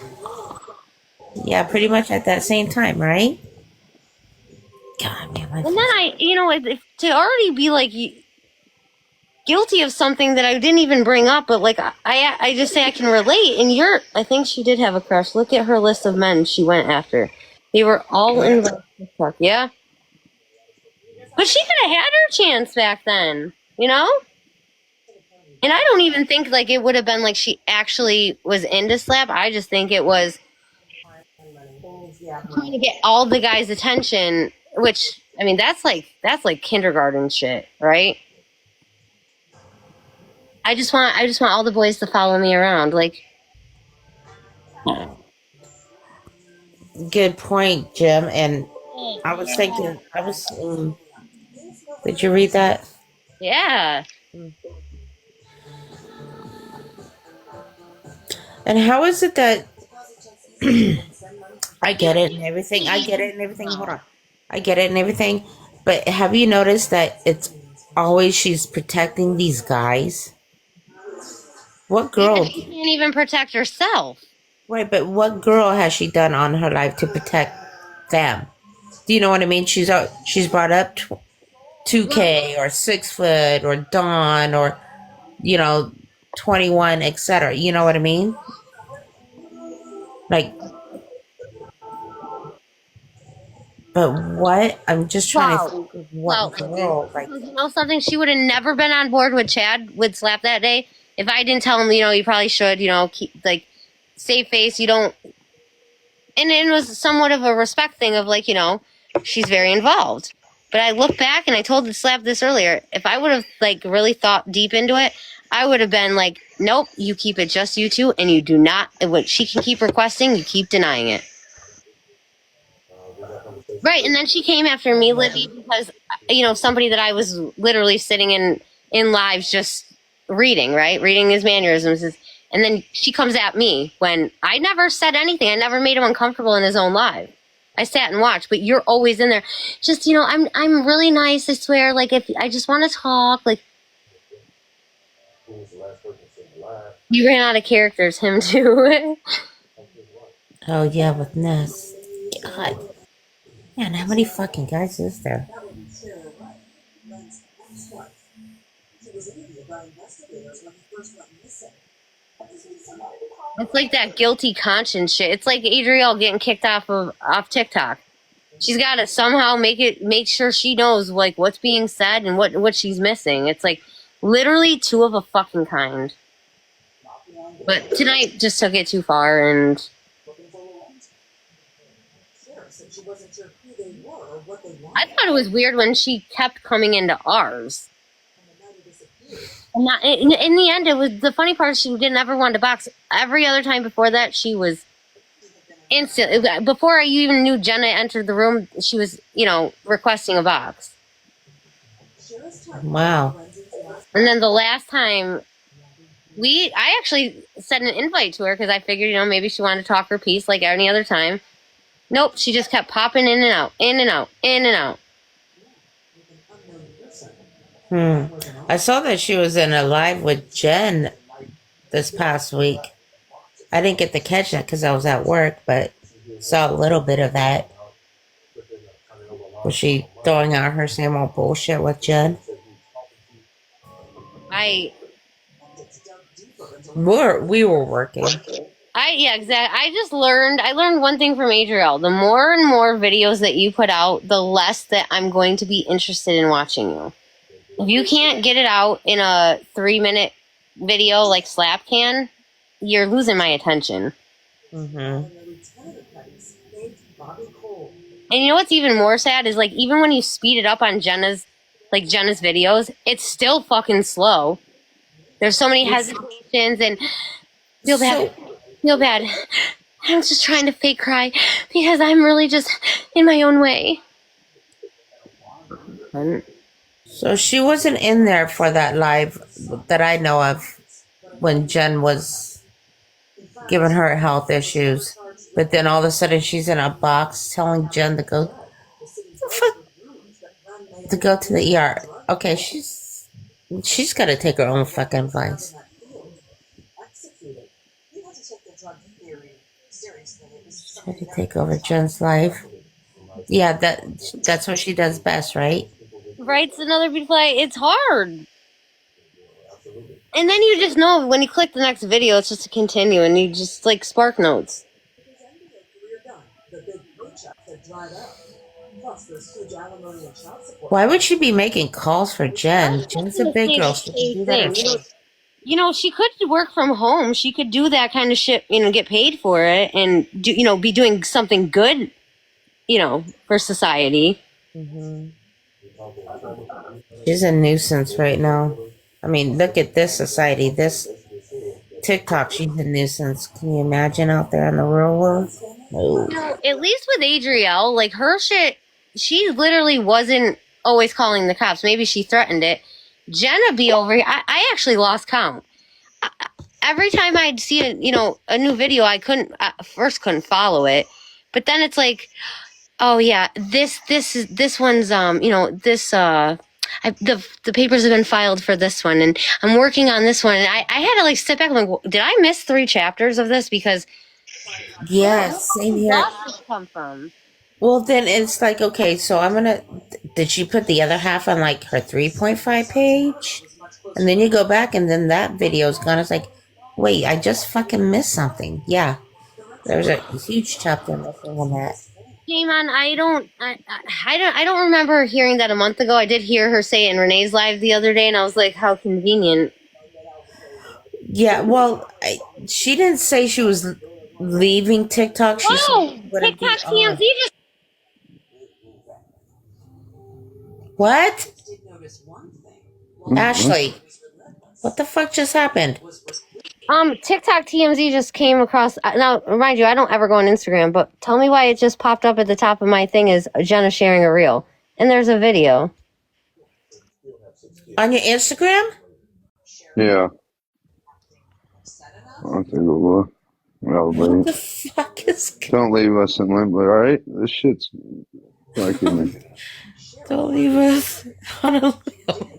Yeah, pretty much at that same time, right? God, man. And then to already be like guilty of something that I didn't even bring up, but like I just say I can relate. And I think she did have a crush. Look at her list of men she went after. They were all in the fuck, yeah. But she could have had her chance back then, And I don't even think like it would have been like she actually was into Slap. I just think it was trying to get all the guys' attention, which I mean that's like kindergarten shit, right? I just want all the boys to follow me around, like. Good point, Jim. And I was thinking, did you read that? Yeah. And how is it that I get it and everything? I get it and everything. Hold on. I get it and everything. But have you noticed that it's always she's protecting these guys? What girl? Because she can't even protect herself. Right, but what girl has she done on her life to protect them? Do you know what I mean? She's brought up 2K or 6 foot or Dawn or 21, etc. You know what I mean? Like, but what? I'm just trying to think of what girl. Like, you know something? She would have never been on board with Chad with Slap that day if I didn't tell him. You probably should. Keep save face. You don't. And it was somewhat of a respect thing of she's very involved. But I look back and I told Slap this earlier. If I would have really thought deep into it, I would have been like, nope, you keep it just you two, and you do not. What she can keep requesting, you keep denying it. Right, and then she came after me, Libby, because somebody that I was literally sitting in lives just reading, right, reading his mannerisms, and then she comes at me when I never said anything. I never made him uncomfortable in his own live. I sat and watched, but you're always in there. Just I'm really nice. I swear. If I just want to talk, you ran out of characters. Him too. oh yeah, with Ness. God. Man, how many fucking guys is there? It's like that guilty conscience shit. It's like Adrielle getting kicked off TikTok. She's got to somehow make sure she knows what's being said and what she's missing. It's literally two of a fucking kind. But tonight just took it too far, and I thought it was weird when she kept coming into ours. And not, in the end, it was the funny part. She didn't ever want to box. Every other time before that, she was instant. Before I even knew Jenna entered the room, she was requesting a box. Wow. And then the last time, I actually sent an invite to her because I figured maybe she wanted to talk her piece like any other time. Nope, she just kept popping in and out, in and out, in and out. I saw that she was in a live with Jen this past week. I didn't get to catch that because I was at work, but saw a little bit of that. Was she throwing out her same old bullshit with Jen? We were working. Exactly. I learned one thing from Adrielle. The more and more videos that you put out, the less that I'm going to be interested in watching you. If you can't get it out in a 3-minute video like Slap can, you're losing my attention. Mm-hmm. And you know what's even more sad is even when you speed it up on Jenna's videos, it's still fucking slow. There's so many hesitations and feel bad. I'm just trying to fake cry because I'm really just in my own way. So she wasn't in there for that live that I know of when Jen was giving her health issues. But then all of a sudden she's in a box telling Jen to go to the ER. Okay, she's got to take her own fucking advice. Try to take over Jen's life. Yeah, that's what she does best, right? Right's another beautiful lie. It's hard. And then you just know when you click the next video, it's just a continue, and you just spark notes. Why would she be making calls for Jen? Jen's a big girl. She can do that. She could work from home. She could do that kind of shit, get paid for it, and be doing something good, for society. Mm-hmm. She's a nuisance right now. I mean, look at this society. This TikTok, she's a nuisance. Can you imagine out there in the real world? No. At least with Adrielle, like her shit, she literally wasn't always calling the cops. Maybe she threatened it. Jenna be over here. I actually lost count. Every time I'd see a new video, I first couldn't follow it, but then it's like, oh yeah, this one's the papers have been filed for this one, and I'm working on this one, and I had to like step back. I'm like, did I miss 3 chapters of this? Because Yes, where same did here. this come from? Well, then it's like, okay, so did she put the other half on like her 3.5 page? And then you go back and then that video's gone. It's like, wait, I just fucking missed something. Yeah, there's a huge chapter missing on that. Came on. I don't remember hearing that a month ago. I did hear her say it in Renee's live the other day, and I was like, how convenient. Yeah, well, she didn't say she was leaving TikTok. She said she wouldn't be TikTok on. TMZ just What? Ashley, what the fuck just happened? TikTok TMZ just came across. Now, remind you, I don't ever go on Instagram, but tell me why it just popped up at the top of my thing is Jenna sharing a reel, and there's a video On your Instagram? Yeah. I'll take a look. What the fuck is? Don't leave us in limbo, all right? This shit's fucking me. Don't leave us on a limbo.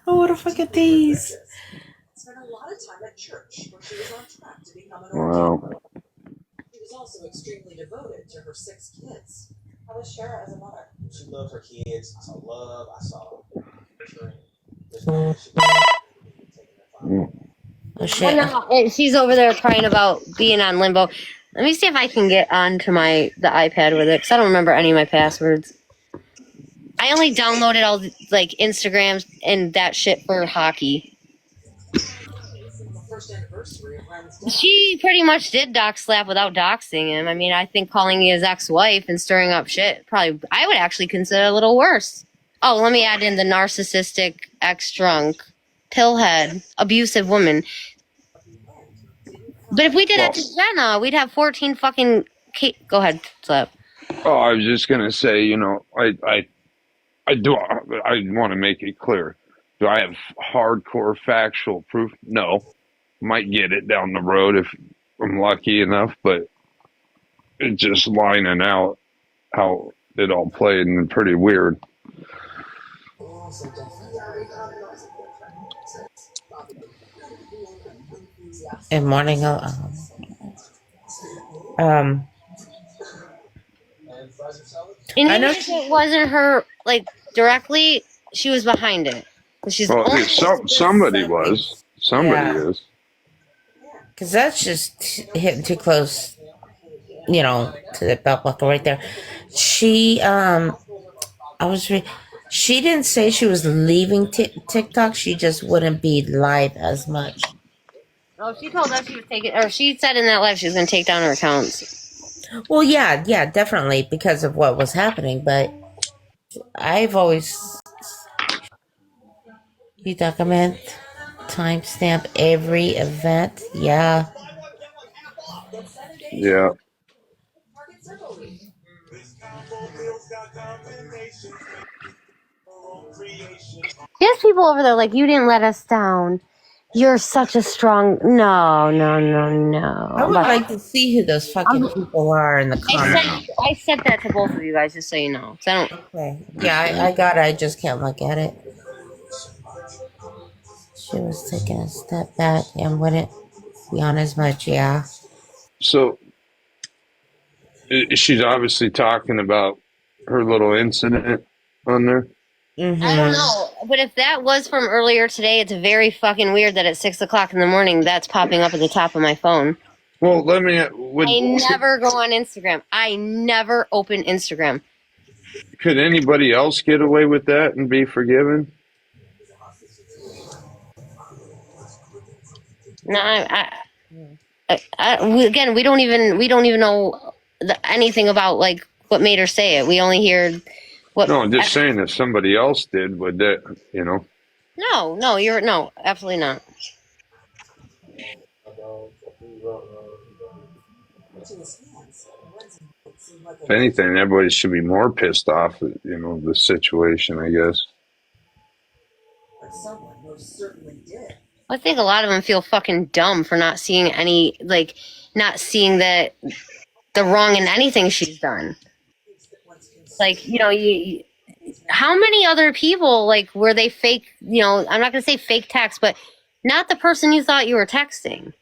Oh, what a fucking tease. Spent a lot of time at church where she was on track to become an Wow. She was also extremely devoted to her 6 kids. How was Shara as a mother? She loved her kids. I saw love. I saw Oh shit. No, she's over there crying about being on limbo. Let me see if I can get onto the iPad with it, because I don't remember any of my passwords. I only downloaded all like Instagrams and that shit for hockey. She pretty much did dox slap without doxing him. I mean, I think calling his ex-wife and stirring up shit, probably I would actually consider a little worse. Oh, let me add in the narcissistic, ex-drunk, pillhead, abusive woman. But if we did that to Jenna, we'd have 14 fucking... Go ahead, Slap. Oh, I was just going to say, I want to make it clear. Do I have hardcore factual proof? No. Might get it down the road if I'm lucky enough, but it's just lining out how it all played and pretty weird. And morning, and even if it wasn't her, like, directly, she was behind it. She's somebody was. Somebody is. Because that's just hitting too close, to the belt buckle right there. She didn't say she was leaving TikTok. She just wouldn't be live as much. Oh, she told us she was taking, or she said in that live she was going to take down her accounts. Well, yeah, definitely because of what was happening. But I've always document, timestamp every event. Yeah. Yeah. There's people over there like, you didn't let us down. You're such a strong... No. I would like to see who those fucking people are in the comments. I said that to both of you guys, just so you know. Okay. Yeah, I got it. I just can't look at it. She was taking a step back and wouldn't be on as much, yeah. So, she's obviously talking about her little incident on there. Mm-hmm. I don't know, but if that was from earlier today, it's very fucking weird that at 6 o'clock in the morning that's popping up at the top of my phone. Well, I never go on Instagram. I never open Instagram. Could anybody else get away with that and be forgiven? No, again, we don't even know anything about like what made her say it. We only hear. No, I'm just saying if somebody else did, would that, No, absolutely not. If anything, everybody should be more pissed off at, the situation, I guess. But someone most certainly did. I think a lot of them feel fucking dumb for not seeing not seeing the wrong in anything she's done. Like, how many other people, like, were they fake, I'm not going to say fake text, but not the person you thought you were texting.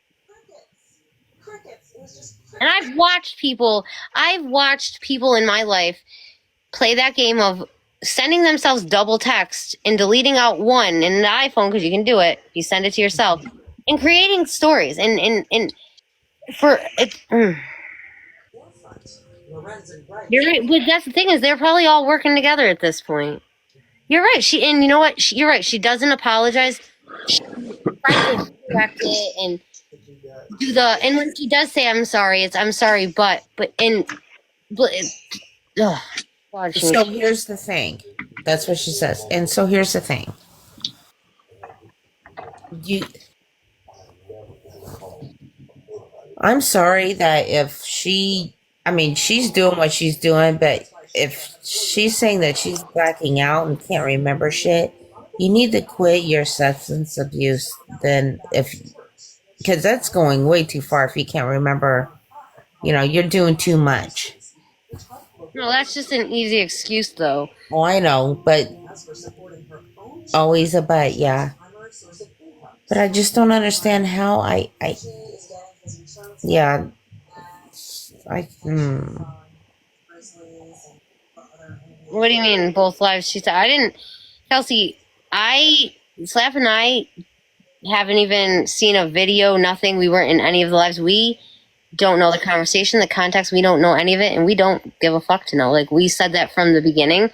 And I've watched people in my life play that game of sending themselves double text and deleting out one in the iPhone, because you can do it. You send it to yourself, and creating stories and for it. You're right, but that's the thing, is they're probably all working together at this point. You're right. And you know what? You're right. She doesn't apologize. She tries to correct it and and when she does say I'm sorry, it's I'm sorry, but So here's the thing. That's what she says. And so here's the thing. I'm sorry that if she's doing what she's doing, but if she's saying that she's blacking out and can't remember shit, you need to quit your substance abuse. Because that's going way too far if you can't remember. You're doing too much. No, that's just an easy excuse, though. Oh, I know, but always a but, yeah. But I just don't understand how What do you mean, both lives? She said, I didn't, Kelsey, Slap and I haven't even seen a video, nothing. We weren't in any of the lives. We don't know the conversation, the context. We don't know any of it, and we don't give a fuck to know. Like, we said that from the beginning.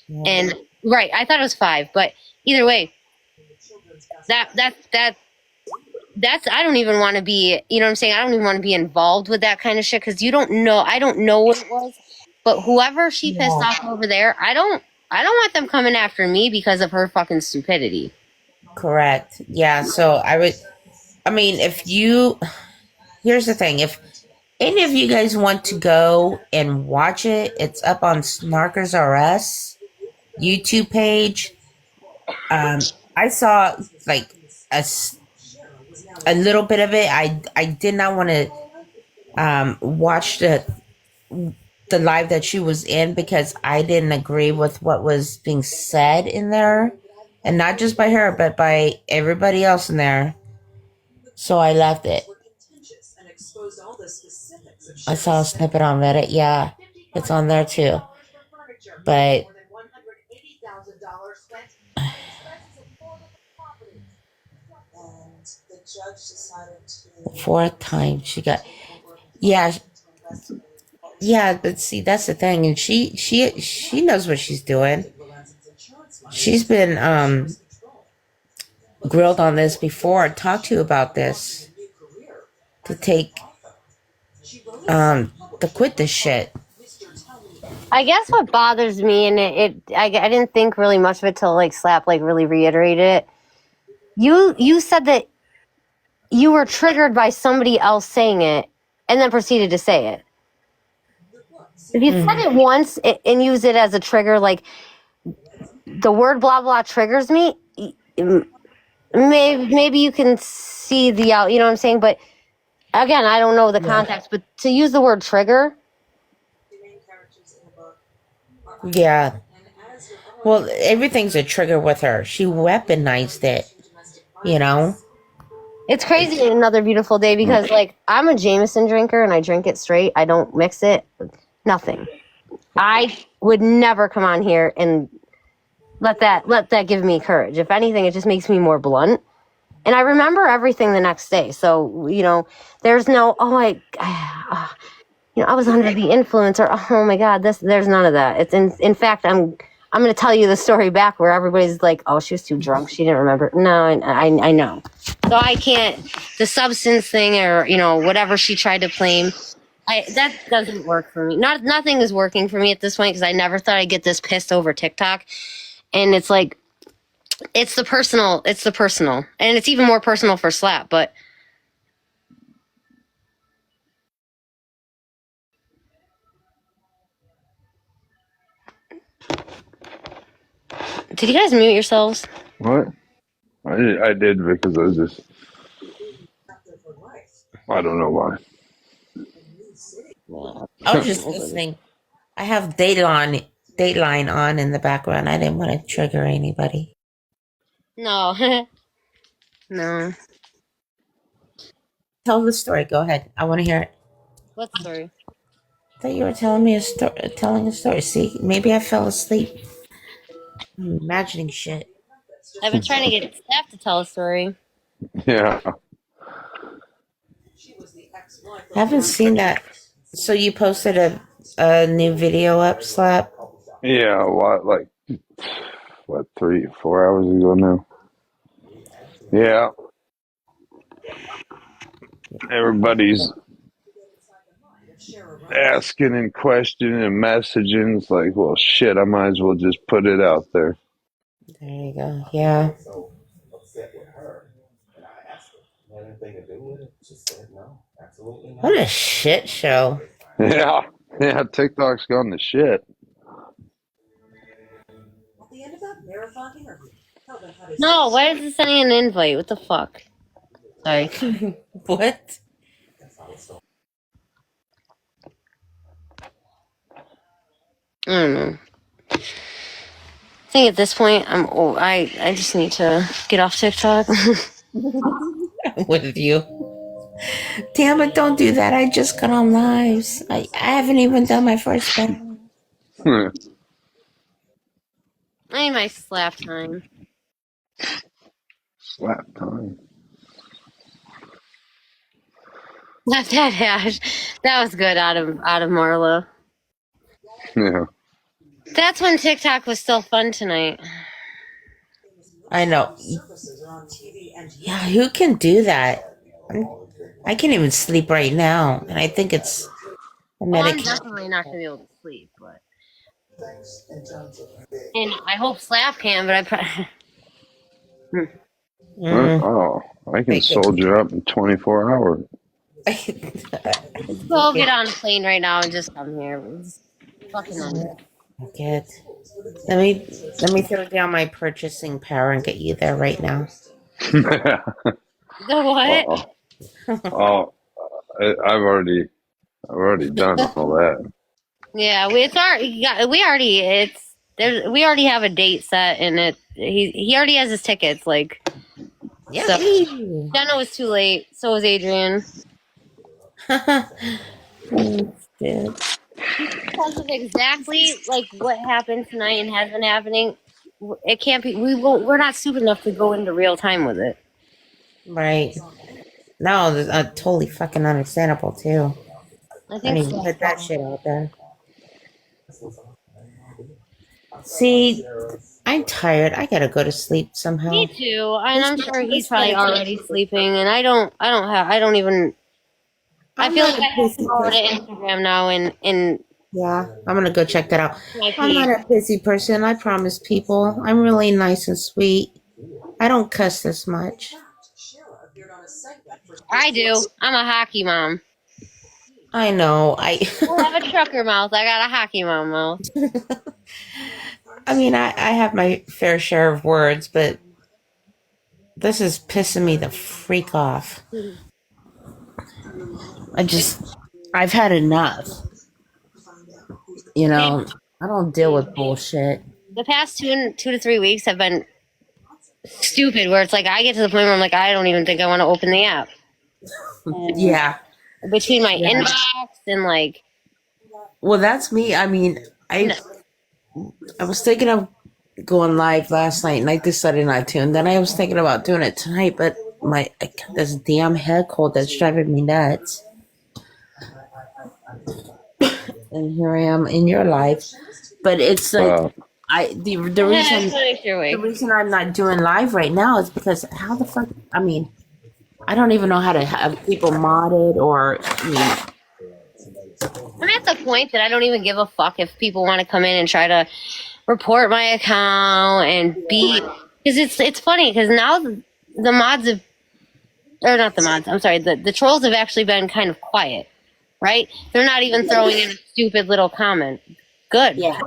Yeah. And, right, I thought it was 5, but either way, that's I don't even want to be, you know what I'm saying? I don't even want to be involved with that kind of shit, because you don't know. I don't know what it was, but whoever she pissed off over there, I don't want them coming after me because of her fucking stupidity. Correct. Yeah. So here's the thing. If any of you guys want to go and watch it, it's up on Snarkers RS YouTube page. I saw like a little bit of it. I did not want to watch the live that she was in, because I didn't agree with what was being said in there, and not just by her, but by everybody else in there. So I left it. I saw a snippet on Reddit. Yeah, it's on there too. But fourth time she got, yeah, but see, that's the thing, and she knows what she's doing. She's been grilled on this before, talked to about this, to quit this shit. I guess what bothers me, and I didn't think really much of it till like Slap like really reiterated it. You said that you were triggered by somebody else saying it, and then proceeded to say it. If you said it once and use it as a trigger, like the word blah blah triggers me, maybe you can see the out. You know what I'm saying? But again, I don't know the context. But to use the word trigger. Yeah. Well, everything's a trigger with her. She weaponized it. It's crazy. Another beautiful day, because like I'm a Jameson drinker and I drink it straight. I don't mix it. Nothing. I would never come on here and let that give me courage. If anything, it just makes me more blunt. And I remember everything the next day. So, there's no, I was under the influence, or, oh my God, there's none of that. It's in fact, I'm going to tell you the story back where everybody's like, oh, she was too drunk. She didn't remember. No, I know. So I can't, the substance thing, or, whatever she tried to claim, that doesn't work for me. Nothing is working for me at this point, because I never thought I'd get this pissed over TikTok. And it's like, it's the personal, and it's even more personal for Slap, but Did you guys mute yourselves? What? I did because I was just. I don't know why. I was just listening. I have Dateline on in the background. I didn't want to trigger anybody. No. No. Tell the story. Go ahead. I want to hear it. What story? I thought you were telling me telling a story. See, maybe I fell asleep. I'm imagining shit. I've been trying to get Steph to tell a story. Yeah. I haven't seen that. So you posted a new video up, Slap? Yeah, what, 3, 4 hours ago now? Yeah. Everybody's asking and questioning and messaging. It's like, well, shit, I might as well just put it out there. There you go. Yeah. What a shit show. Yeah. Yeah, TikTok's gone to shit. No, why is it sending an invite? What the fuck? Sorry. What? I don't know. I think at this point, I just need to get off TikTok. With you. Damn it, don't do that. I just got on lives. I haven't even done my first battle. I need my slap time. Slap time. Not that hash. That was good out of Marla. Yeah. That's when TikTok was still fun tonight. I know. Yeah, who can do that? I can't even sleep right now, and I think it's a medication. I'm definitely not gonna be able to sleep, but and I hope Slap can, but I probably. Oh, I can soldier up in 24 hours. Go get on a plane right now and just come here. Fucking Good. Let me throw down my purchasing power and get you there right now. The what? Oh, I've already done all that. Yeah, we already have a date set, and he already has his tickets. Like, yeah. So, Jenna was too late. So was Adrian. Because of exactly like what happened tonight and has been happening, it can't be. We're not stupid enough to go into real time with it. Right. No, totally fucking understandable too. I think even put that shit out there. See, I'm tired. I gotta go to sleep somehow. Me too, and I'm sure he's probably already sleeping. And I don't even. I feel like I have to go over to Instagram now and. Yeah, I'm gonna go check that out. I'm not a busy person. I promise people. I'm really nice and sweet. I don't cuss this much. I do. I'm a hockey mom. I know. I have a trucker mouth. I got a hockey mom mouth. I mean, I have my fair share of words, but this is pissing me the freak off. I've had enough. You know, I don't deal with bullshit. The past 2 to 3 weeks have been stupid, where it's like I get to the point where I'm like, I don't even think I want to open the app. Yeah. Between my inbox and like. Well, that's me. I mean, I was thinking of going live last night and I decided not to. And then I was thinking about doing it tonight, but I got this damn head cold that's driving me nuts. And here I am in your life. But it's like the reason I'm not doing live right now is because how the fuck, I mean, I don't even know how to have people modded or I'm at the point that I don't even give a fuck if people want to come in and try to report my account and because it's funny because now the mods have, or not the mods, I'm sorry, the trolls have actually been kind of quiet, right? They're not even throwing in a stupid little comment. Good. Yeah.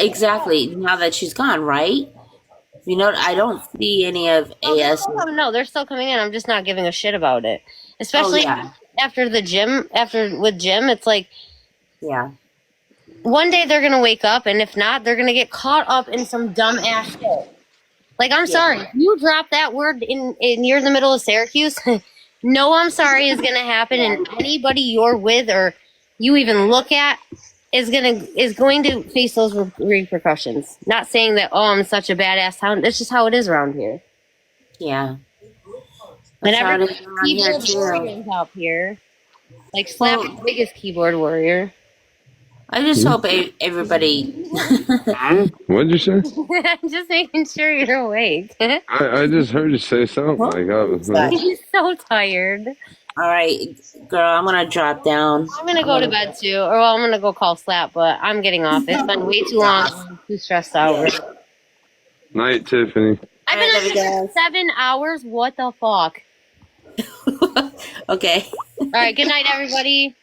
Exactly. Now that she's gone, right? You know, I don't see any of AS. No, they're still coming in. I'm just not giving a shit about it. Especially after the gym, with Jim, it's like, yeah. One day they're gonna wake up, and if not, they're gonna get caught up in some dumb ass shit. Like, I'm sorry, if you drop that word in you're in the middle of Syracuse, no, I'm sorry is gonna happen, and anybody you're with or you even look at is going to face those repercussions. Not saying that, oh, I'm such a badass town. That's just how it is around here. Yeah. And everybody's keyboard warriors out here. Like Slap, the biggest keyboard warrior. I just hope everybody. What'd you say? I'm just making sure you're awake. I just heard you say something. Like, I was like, He's so tired. All right, girl, I'm gonna drop down. I'm gonna go to bed too, or well, I'm gonna go call Slap, but I'm getting off. It's been way too long. I'm too stressed out. Night, Tiffany. I've been on for 7 hours. What the fuck? Okay. All right. Good night, everybody.